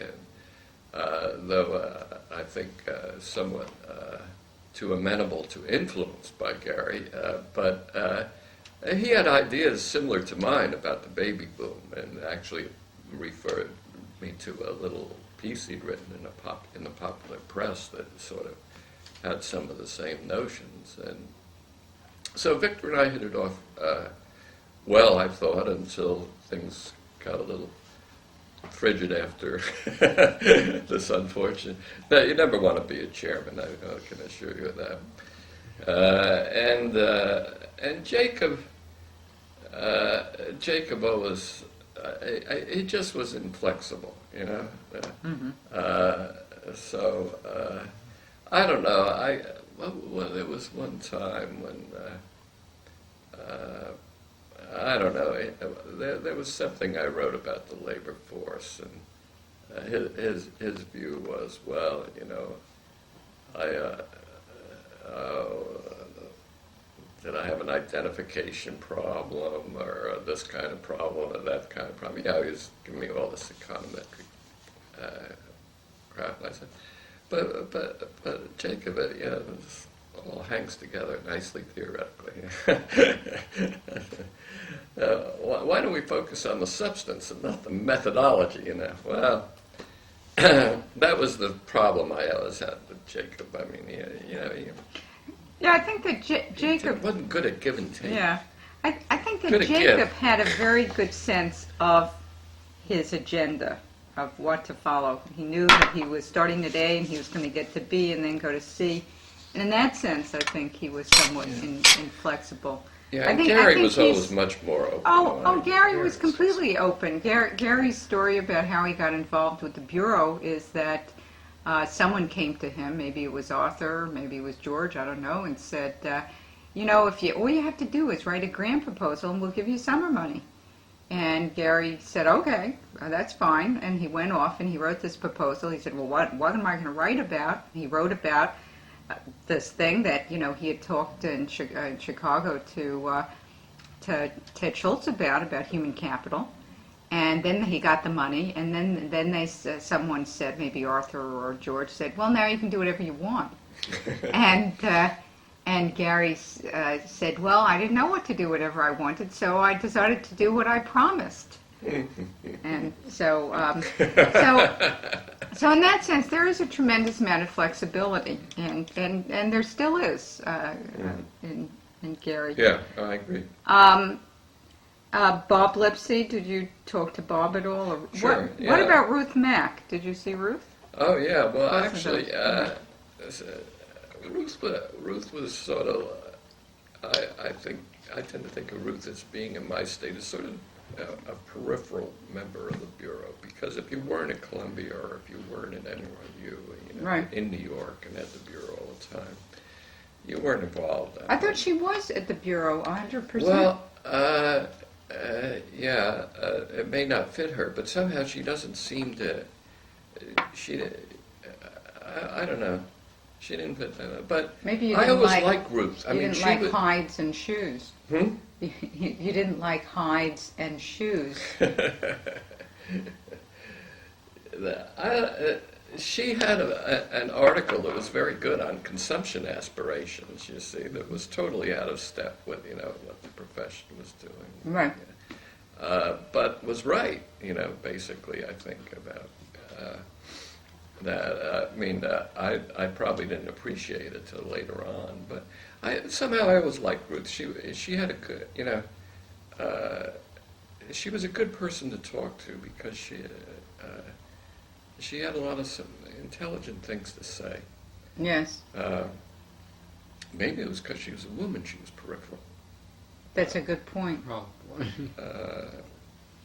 and though I think somewhat too amenable to influence by Gary, but he had ideas similar to mine about the baby boom, and actually referred me to a little piece he'd written in the popular press that sort of had some of the same notions. And so Victor and I hit it off well, I thought, until things got a little frigid after this unfortunate. No, you never want to be a chairman, I can assure you of that. And Jacob always, he just was inflexible, So I don't know. Well, there was one time when I don't know. There was something I wrote about the labor force, and his view was, well, did I have an identification problem, or this kind of problem, or that kind of problem? Yeah, he was giving me all this econometric crap. And I said, but Jacob, this all hangs together nicely theoretically. Why don't we focus on the substance and not the methodology? Well, that was the problem I always had with Jacob. I mean, Yeah, I think that Jacob he wasn't good at give and take. Yeah, I think that Good at Jacob give. had a very good sense of his agenda, of what to follow. He knew that he was starting the day and he was going to get to B and then go to C. And in that sense, I think he was somewhat inflexible. Yeah, I and think Gary was he's- always much more open. Oh, Gary was completely open. Gary's story about how he got involved with the Bureau is that someone came to him, maybe it was Arthur, maybe it was George, I don't know, and said, if all you have to do is write a grant proposal and we'll give you summer money. And Gary said, okay, that's fine. And he went off and he wrote this proposal. He said, well, what am I going to write about? He wrote about this thing that, he had talked in Chicago to Ted Schultz about human capital. And then he got the money, and then someone said, maybe Arthur or George said, well, now you can do whatever you want. And Gary said, well, I didn't know what to do whatever I wanted, so I decided to do what I promised. And so in that sense, there is a tremendous amount of flexibility, and there still is in Gary. Yeah, I agree. Bob Lipsey, did you talk to Bob at all? Or Sure, What yeah. about Ruth Mack? Did you see Ruth? Oh yeah, well Both of actually, those. Ruth was sort of. I tend to think of Ruth as being in my state as sort of a peripheral member of the Bureau, because if you weren't at Columbia or if you weren't at NYU, Right. in New York and at the Bureau all the time, you weren't involved. I thought she was at the Bureau 100%. Well, it may not fit her, but somehow she doesn't seem to. I don't know. She didn't fit but Maybe you I didn't always like, liked Ruth. I you mean, didn't she like was, hides and shoes. You didn't like hides and shoes. She had an article that was very good on consumption aspirations, you see, that was totally out of step with, what the profession was doing. Right. But was right, basically, I think, about that. I probably didn't appreciate it till later on, but somehow I always liked Ruth. She had a good, she was a good person to talk to because she had a lot of some intelligent things to say. Yes. Maybe it was because she was a woman, she was peripheral. That's a good point. Oh,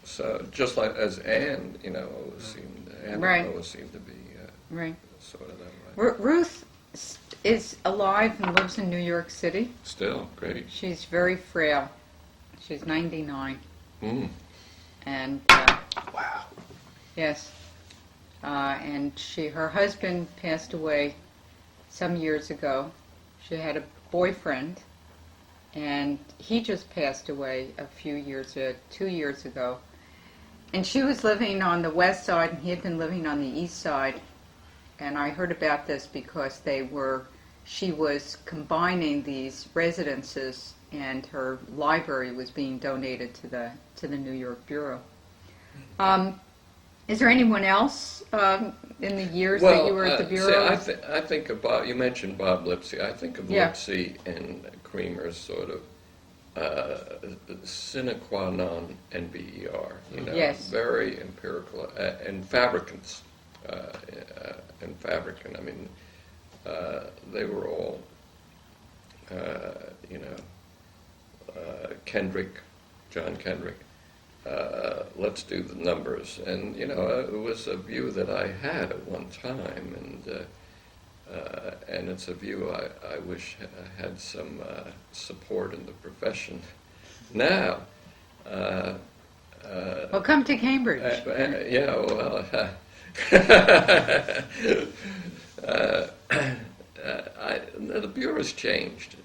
So just like as Anne, always seemed, Anne Right. always seemed to be Right. sort of that way. Ruth is alive and lives in New York City. Still, great. She's very frail. She's 99. Mm. And, wow. yes. And her husband passed away some years ago. She had a boyfriend, and he just passed away 2 years ago. And she was living on the west side, and he had been living on the east side. And I heard about this because she was combining these residences, and her library was being donated to the New York Bureau. Is there anyone else in the years that you were at the Bureau? See, I think of Bob. You mentioned Bob Lipsy. I think of Yeah. Lipsy and Creamer as sort of sine qua non NBER. Yes. Very empirical and fabricants. And fabricant. I mean, they were all, John Kendrick. Let's do the numbers, and it was a view that I had at one time, and it's a view I wish had some support in the profession. Now, Well, come to Cambridge. yeah, well, the Bureau's changed.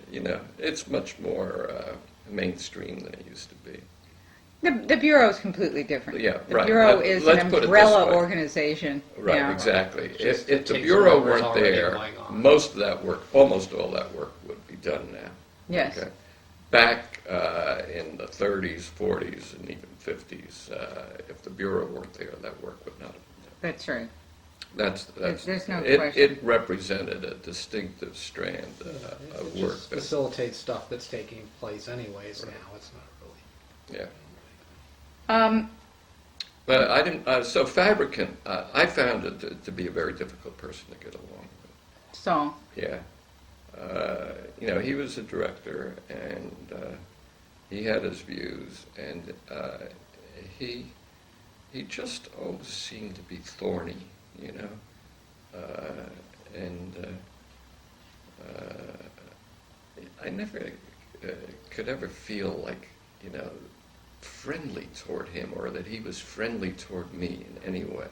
It's much more mainstream than it used to be. The Bureau is completely different. Yeah, the right. Bureau is Let's an put it this umbrella way. organization. Right, now. exactly. Just If the takes Bureau whatever's weren't already there, going on. most of that work, almost all that work would be done now. Yes. Okay. Back in the 30s, 40s, and even 50s, if the Bureau weren't there, that work would not have been done. That's right. There's no it, question. It represented a distinctive strand of It work. just facilitates stuff that's taking place anyways now. It's not really. Yeah. But I didn't. So Fabricant, I found it to be a very difficult person to get along with. So, Yeah. He was a director, and he had his views, and he just always seemed to be thorny, and I never could ever feel like, friendly toward him, or that he was friendly toward me in any way.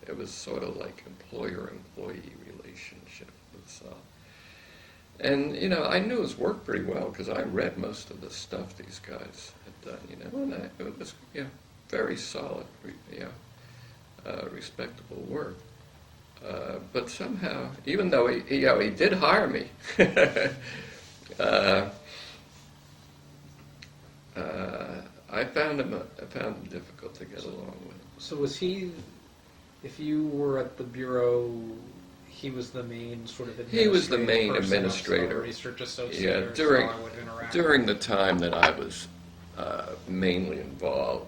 It was sort of like employer-employee relationship with Saul. And I knew his work pretty well because I read most of the stuff these guys had done. And it was very solid, respectable work. But somehow, even though he did hire me, I found him difficult to get along with. So was he? If you were at the Bureau, he was the main sort of administrative He was the main person of administrator. the research associate. Yeah, or during so I would interact during the time that I was mainly involved,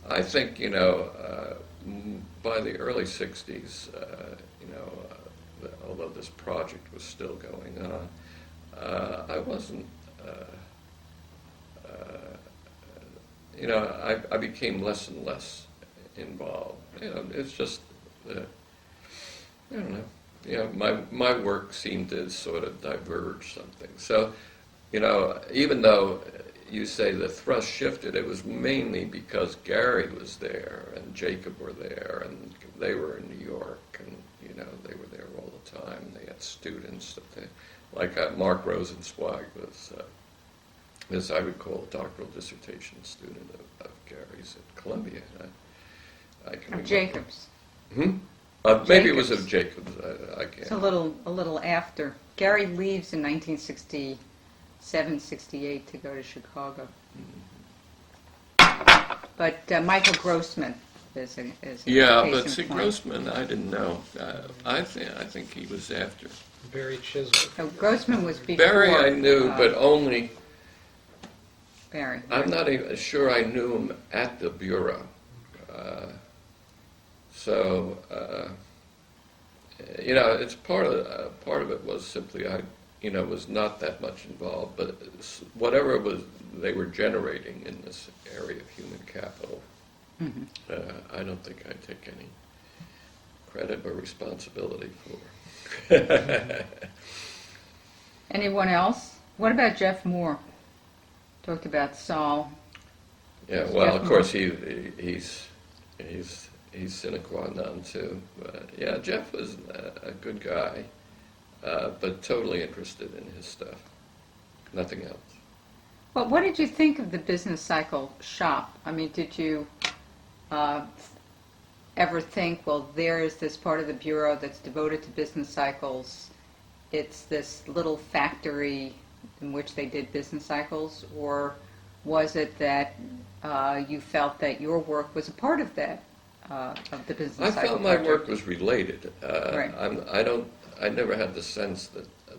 I think by the early '60s, although this project was still going on, I wasn't. I became less and less involved. It's just, I don't know. My work seemed to sort of diverge something. So, even though you say the thrust shifted, it was mainly because Gary was there and Jacob were there, and they were in New York, and they were there all the time. time. They had students that they, like Mark Rosenzweig was, as I recall, a doctoral dissertation student of Gary's at Columbia. I can remember. Jacobs. Maybe it was of Jacobs. I can't. It's a little after. Gary leaves in 1967, 68 to go to Chicago. But Michael Grossman is a Yeah, case but in see, point. Grossman, I didn't know. I think he was after. Barry Chisholm. So Grossman was before. Barry I knew, but only, Barry. I'm not even sure I knew him at the Bureau. It's part of it was simply I was not that much involved, but whatever they were generating in this area of human capital, I don't think I take any credit or responsibility for. Anyone else? What about Jeff Moore? Talked about Saul. Yeah, well, of course he's sine qua non too. But yeah, Jeff was a good guy, but totally interested in his stuff. Nothing else. Well, what did you think of the business cycle shop? I mean, did you ever think, well, there is this part of the Bureau that's devoted to business cycles. It's this little factory in which they did business cycles, or was it that you felt that your work was a part of that, of the business cycle? I felt my project? work was related. Right. I never had the sense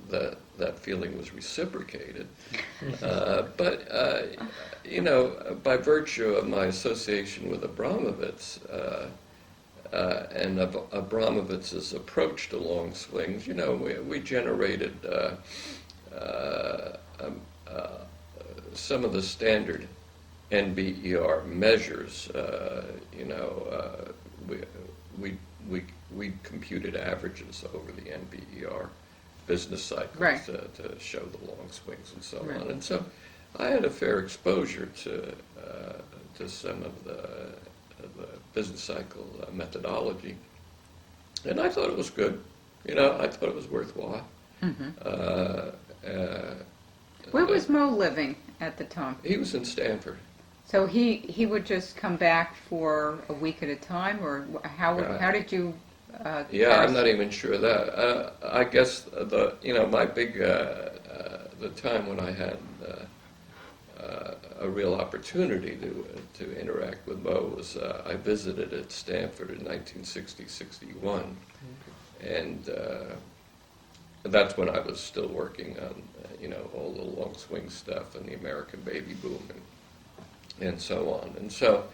that feeling was reciprocated. But by virtue of my association with Abramovitz and of Abramovitz's approach to long swings, we generated some of the standard NBER measures. We computed averages over the NBER business cycles Right. to show the long swings and so Right. on. And so I had a fair exposure to some of the business cycle methodology, and I thought it was good. I thought it was worthwhile. Where was Mo living at the time? He was in Stanford. So he would just come back for a week at a time, or how did you? Yeah, I'm not even sure of that. I guess my big the time when I had a real opportunity to interact with Mo was I visited at Stanford in 1960-61, and that's when I was still working on all the long swing stuff and the American baby boom and so on. And so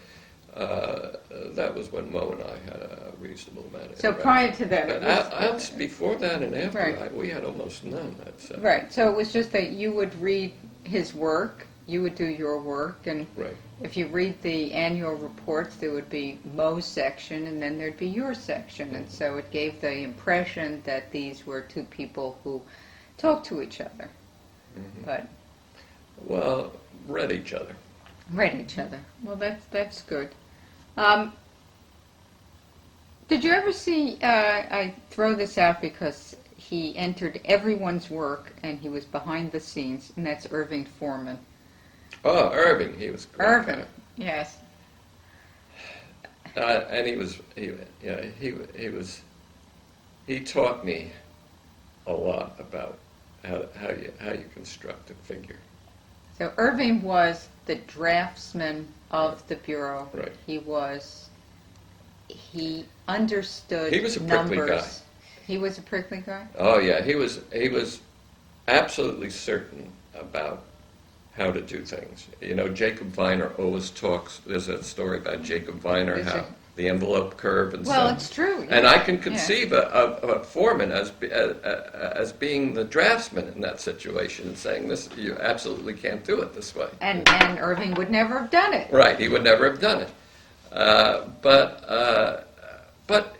that was when Mo and I had a reasonable amount of So interaction. prior to that, it But was, before that and after, Right. we had almost none. right. So it was just that you would read his work, you would do your work, and Right. if you read the annual reports, there would be Mo's section, and then there'd be your section, and so it gave the impression that these were two people who talked to each other, but Well, read each other. read each other. Well, that's good. Did you ever see? I throw this out because he entered everyone's work, and he was behind the scenes, and that's Irving Foreman. Oh, Irving, he was a great Irving, guy. yes. And he taught me a lot about how you construct a figure. So Irving was the draftsman of the Bureau. Right. He understood He was a prickly numbers. guy. He was a prickly guy? Oh yeah, he was absolutely certain about how to do things. Jacob Viner always talks. There's a story about Jacob Viner, Is how it? the envelope curve and Well, so. it's true. And I can Yeah. conceive of Foreman as being the draftsman in that situation and saying, "This, you absolutely can't do it this way." And Irving would never have done it. Right, he would never have done it. But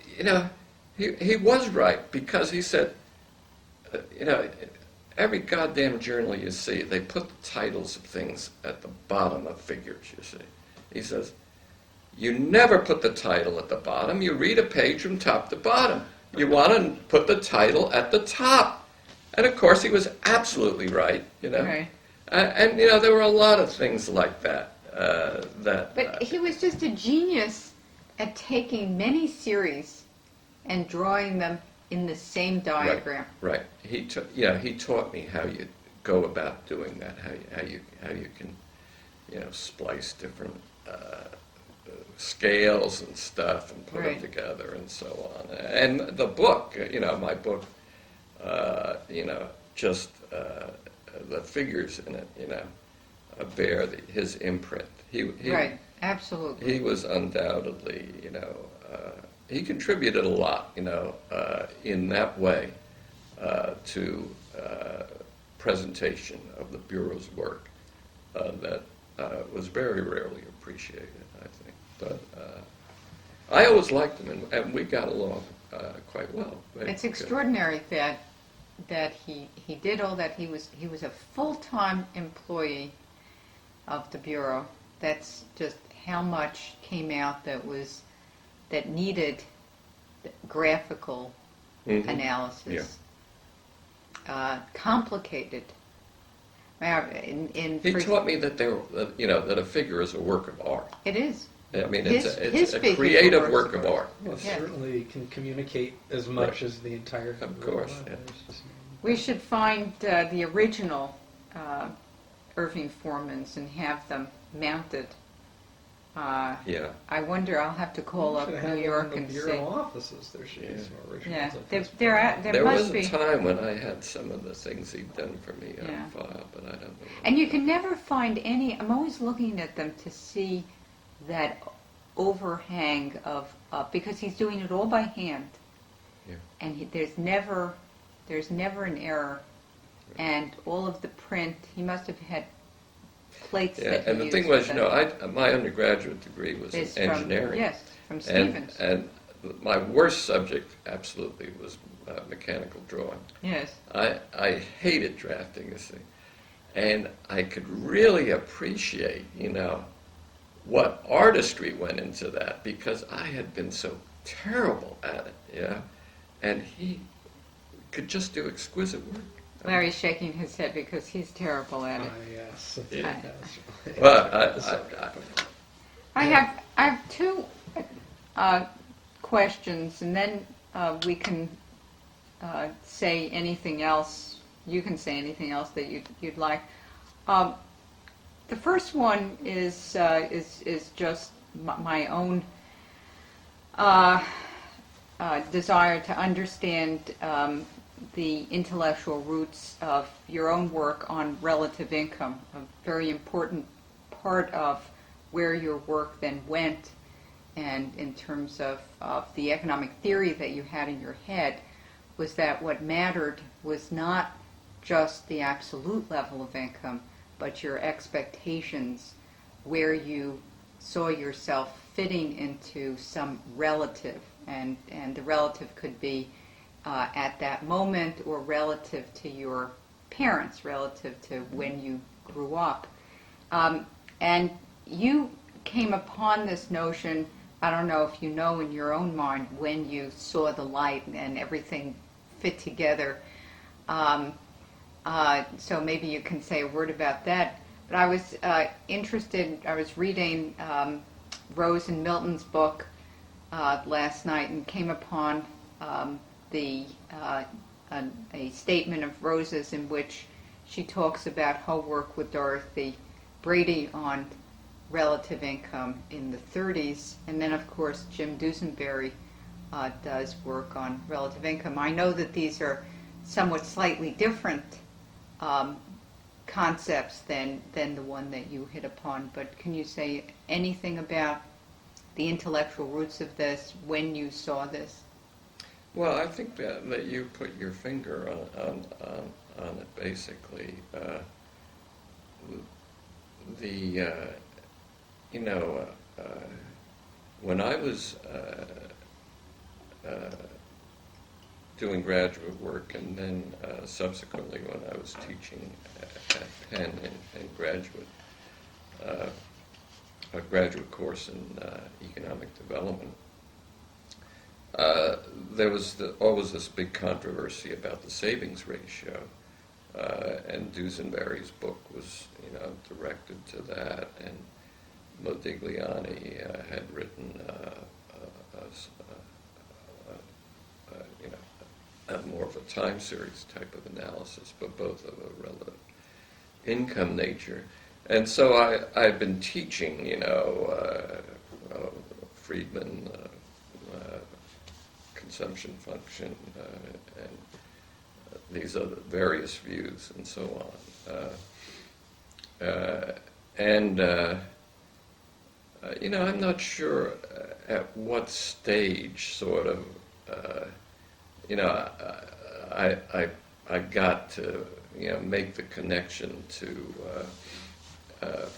he was right, because he said, every goddamn journal you see, they put the titles of things at the bottom of figures, you see. He says, you never put the title at the bottom. You read a page from top to bottom. You want to put the title at the top. And of course, he was absolutely right, Right. And there were a lot of things like that. But he was just a genius at taking many series and drawing them in the same diagram. Right. He taught me how you go about doing that. How you can, splice different scales and stuff and put them together and so on. And the book, my book, just the figures in it, bear his imprint. He Right, absolutely. He was undoubtedly, he contributed a lot, in that way to presentation of the Bureau's work that was very rarely appreciated, I think. But I always liked him, and we got along quite well. It's extraordinary that he did all that. He was a full-time employee of the Bureau. That's just how much came out that needed graphical analysis. Yeah. Complicated. He taught me that that a figure is a work of art. It is. I mean, His it's a figures creative are work of art. Well, it Yeah. certainly can communicate as much as the entire thing. Of course, yeah. We should find the original Irving Foremans and have them mounted. Yeah. I wonder. I'll have to call up New York and the see. Bureau offices. There should be some originals. Yeah, of his there There must was be. a time when I had some of the things he'd done for me Yeah. on file, but I don't know. And you can never find any. I'm always looking at them to see that overhang of because he's doing it all by hand, Yeah. and there's never an error, and all of the print. He must have had plates. Yeah, that he and the used thing for was, that. My undergraduate degree was in Is from- engineering. Yes, from And, Stevens. and my worst subject, absolutely, was mechanical drawing. Yes. I hated drafting this thing. And I could really appreciate, what artistry went into that because I had been so terrible at it, And he could just do exquisite work. Larry's shaking his head because he's terrible at it. Yes. Yeah. Yes. Well, I have two questions, and then we can say anything else. You can say anything else that you'd like. The first one is just my own desire to understand the intellectual roots of your own work on relative income, a very important part of where your work then went, and in terms of the economic theory that you had in your head, was that what mattered was not just the absolute level of income, but your expectations, where you saw yourself fitting into some relative, and the relative could be at that moment or relative to your parents, relative to when you grew up. And you came upon this notion, I don't know if you know in your own mind, when you saw the light and everything fit together. So maybe you can say a word about that. But I was interested, I was reading Rose and Milton's book last night and came upon a statement of Rose's in which she talks about her work with Dorothy Brady on relative income in the 30s, and then of course Jim Dusenberry does work on relative income. I know that these are somewhat slightly different concepts than the one that you hit upon, but can you say anything about the intellectual roots of this, when you saw this? Well, I think that you put your finger on it, basically. When I was doing graduate work, and then subsequently when I was teaching at Penn in a graduate course in economic development, there was always this big controversy about the savings ratio, and Duesenberry's book was, directed to that, and Modigliani had written more of a time series type of analysis, but both of a relative income nature. And so I've been teaching, Friedman, consumption function, and these other various views, and so on. I'm not sure at what stage, sort of, I got to, make the connection to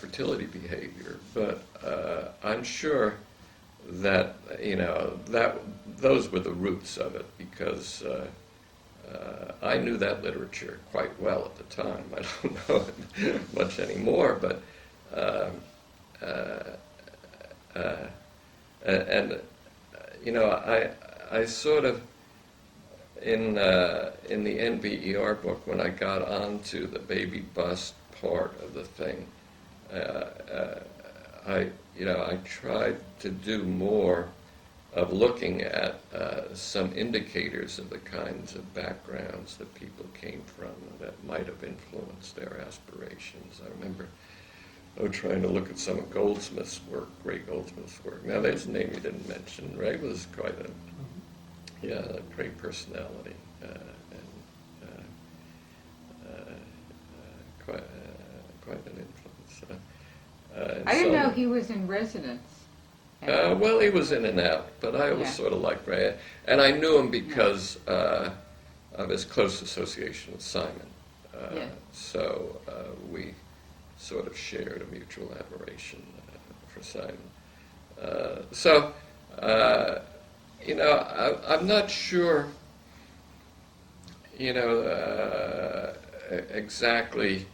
fertility behavior, but I'm sure that those were the roots of it, because I knew that literature quite well at the time. I don't know it much anymore, but I sort of, in the NBER book, when I got onto the baby bust part of the thing, I tried to do more of looking at some indicators of the kinds of backgrounds that people came from that might have influenced their aspirations. I remember trying to look at some of Goldsmith's work, Ray Goldsmith's work. Now, there's a name you didn't mention. Ray was quite a great personality, and quite an influence. I didn't know he was in residence. Well, he was in and out, but I always sort of liked Ray. And I knew him because of his close association with Simon. So we sort of shared a mutual admiration for Simon. I'm not sure, exactly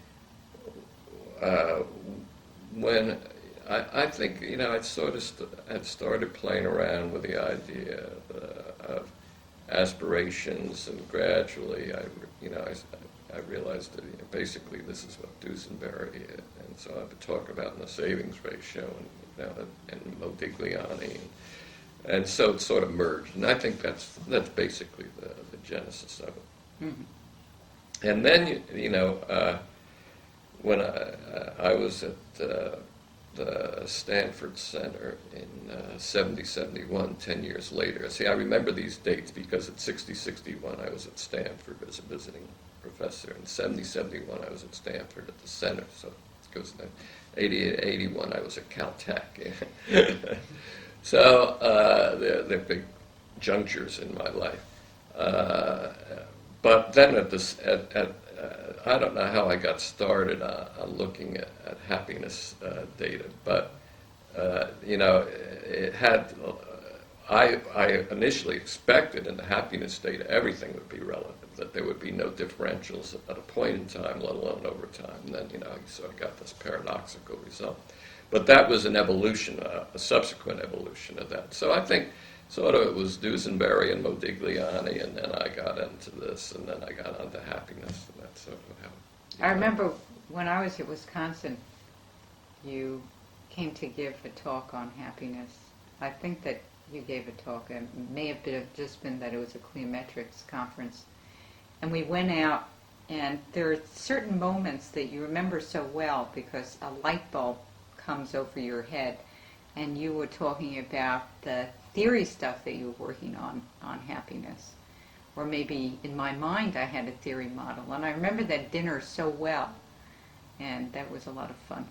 when. I think, I sort of had started playing around with the idea of aspirations, and gradually I realized that basically this is what Duesenberry is, and so I would talk about in the savings ratio and Modigliani, and so it sort of merged, and I think that's basically the genesis of it. Mm-hmm. And then when I was at the Stanford Center in 71, 10 years later. See, I remember these dates because at 61 I was at Stanford as a visiting professor. In 71 I was at Stanford at the center, so it goes to 81 I was at Caltech. So they're big junctures in my life. But then I don't know how I got started on looking at happiness data, but it had. I initially expected in the happiness data everything would be relative, that there would be no differentials at a point in time, let alone over time. And then you sort of got this paradoxical result. But that was an evolution, a subsequent evolution of that. So I think sort of it was Duesenberry and Modigliani, and then I got into this, and then I got onto happiness, and that's sort of how. I remember when I was at Wisconsin, you came to give a talk on happiness. I think that you gave a talk, and it may have just been that it was a Cliometrics conference. And we went out, and there are certain moments that you remember so well because a light bulb comes over your head, and you were talking about the theory stuff that you were working on happiness. Or maybe in my mind I had a theory model. And I remember that dinner so well, and that was a lot of fun.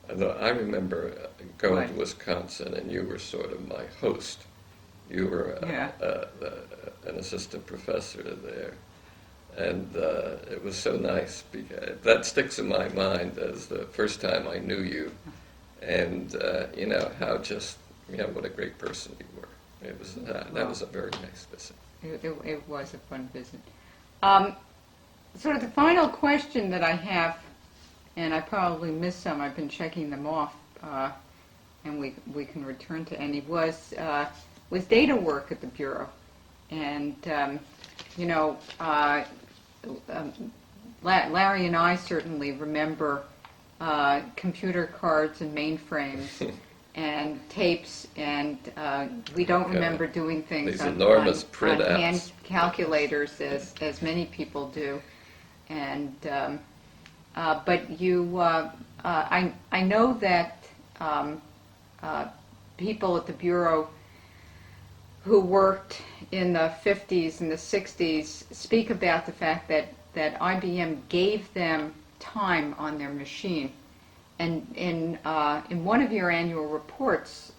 I remember going to Wisconsin, and you were sort of my host. You were an assistant professor there. And it was so nice, because that sticks in my mind as the first time I knew you. And, how just, what a great person you were. It was that was a very nice visit. It was a fun visit. Sort of the final question that I have, and I probably missed some, I've been checking them off, and we can return to any, was was data work at the Bureau. And, you know, Larry and I certainly remember computer cards and mainframes and tapes, and we don't remember doing things These on enormous print hand outs. calculators as many people do. And but you, I know that people at the Bureau who worked in the 50s and the 60s speak about the fact that IBM gave them time on their machine. And in one of your annual reports,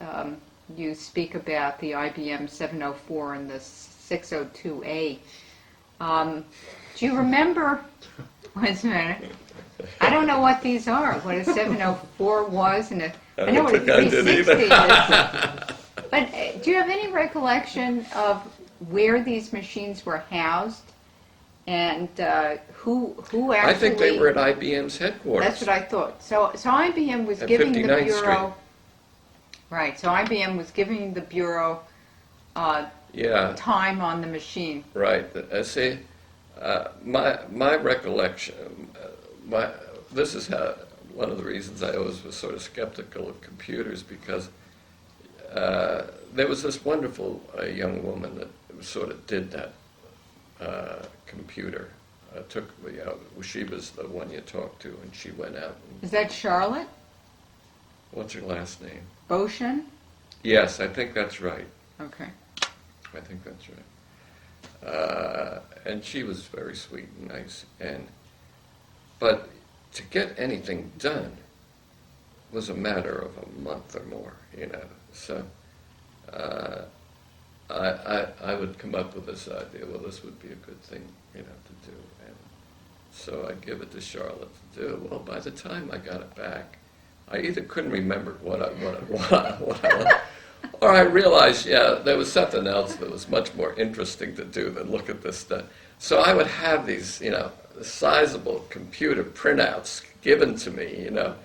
you speak about the IBM 704 and the 602A. Do you remember? Wait a minute. I don't know what these are. What a 704 was, and I know what a 360 is. But do you have any recollection of where these machines were housed, and who actually? I think they were at IBM's headquarters. That's what I thought. So IBM was At giving the 59th Bureau. Street. Right. So IBM was giving the Bureau Yeah, time on the machine. right. See, my recollection, this is how one of the reasons I always was sort of skeptical of computers, because there was this wonderful young woman that sort of did that computer. She was the one you talked to, and she went out. Is that Charlotte What's her last name? Boshin? Yes, I think that's right. Okay. I think that's right. And she was very sweet and nice. But to get anything done was a matter of a month or more, you know. So I would come up with this idea, well, this would be a good thing, you know, to do. And so I'd give it to Charlotte to do. Well, by the time I got it back, I either couldn't remember what I wanted, or I realized, yeah, there was something else that was much more interesting to do than look at this stuff. So I would have these, you know, sizable computer printouts given to me, you know,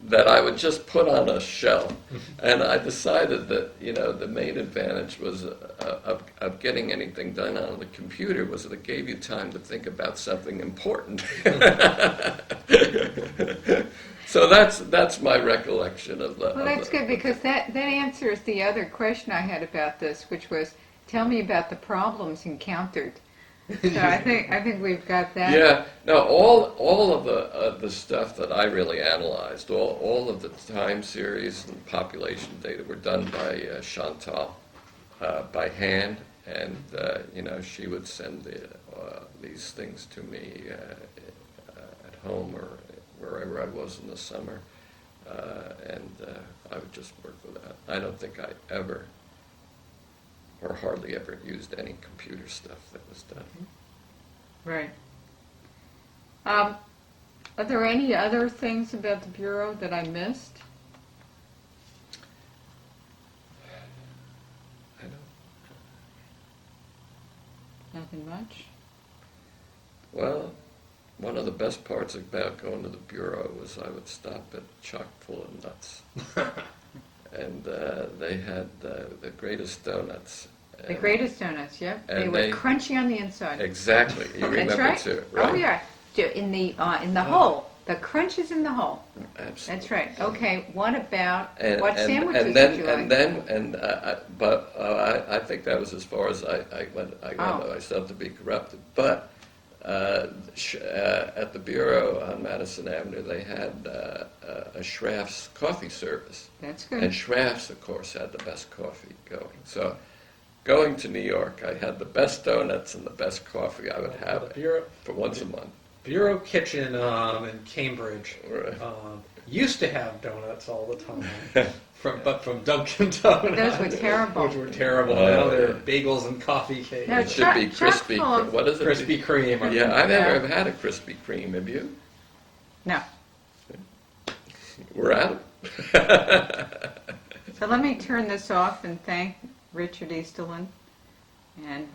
that I would just put on a shelf. And I decided that, you know, the main advantage was of getting anything done on the computer was that it gave you time to think about something important. So that's my recollection of the. Well, that's good, because that answers the other question I had about this, which was, tell me about the problems encountered. So I think we've got that. Yeah, no, all of the stuff that I really analyzed, all of the time series and population data were done by Chantal by hand, and you know, she would send these things to me at home or wherever I was in the summer, and I would just work with that. I don't think I ever, or hardly ever, used any computer stuff that was done. Right. Are there any other things about the Bureau that I missed? I don't. Nothing much? Well, one of the best parts about going to the Bureau was I would stop at Chock Full of Nuts. And they had the greatest donuts. The greatest donuts, yeah. and They they- were crunchy on the inside. Exactly, you That's remember right. too, right? Oh yeah, in the hole. The crunch is in the hole. Absolutely. That's right. Okay. What about And, what and, sandwiches and then, did you like? and then, I think that was as far as I went. I got myself to be corrupted. But at the Bureau on Madison Avenue, they had a Schraff's coffee service. That's good. And Schraff's, of course, had the best coffee going. So, going to New York, I had the best donuts and the best coffee. I would have The Bureau, for once a month. Bureau Kitchen in Cambridge Right. used to have donuts all the time, from Dunkin' Donuts. Those were terrible. Which were terrible. Oh, Now they're yeah. bagels and coffee cakes. No, It should be Chock crispy. full of- What is it? Krispy Kreme. Yeah, I've Yeah. never had a Krispy Kreme. Have you? No. We're out. So let me turn this off and thank Richard Easterlin. And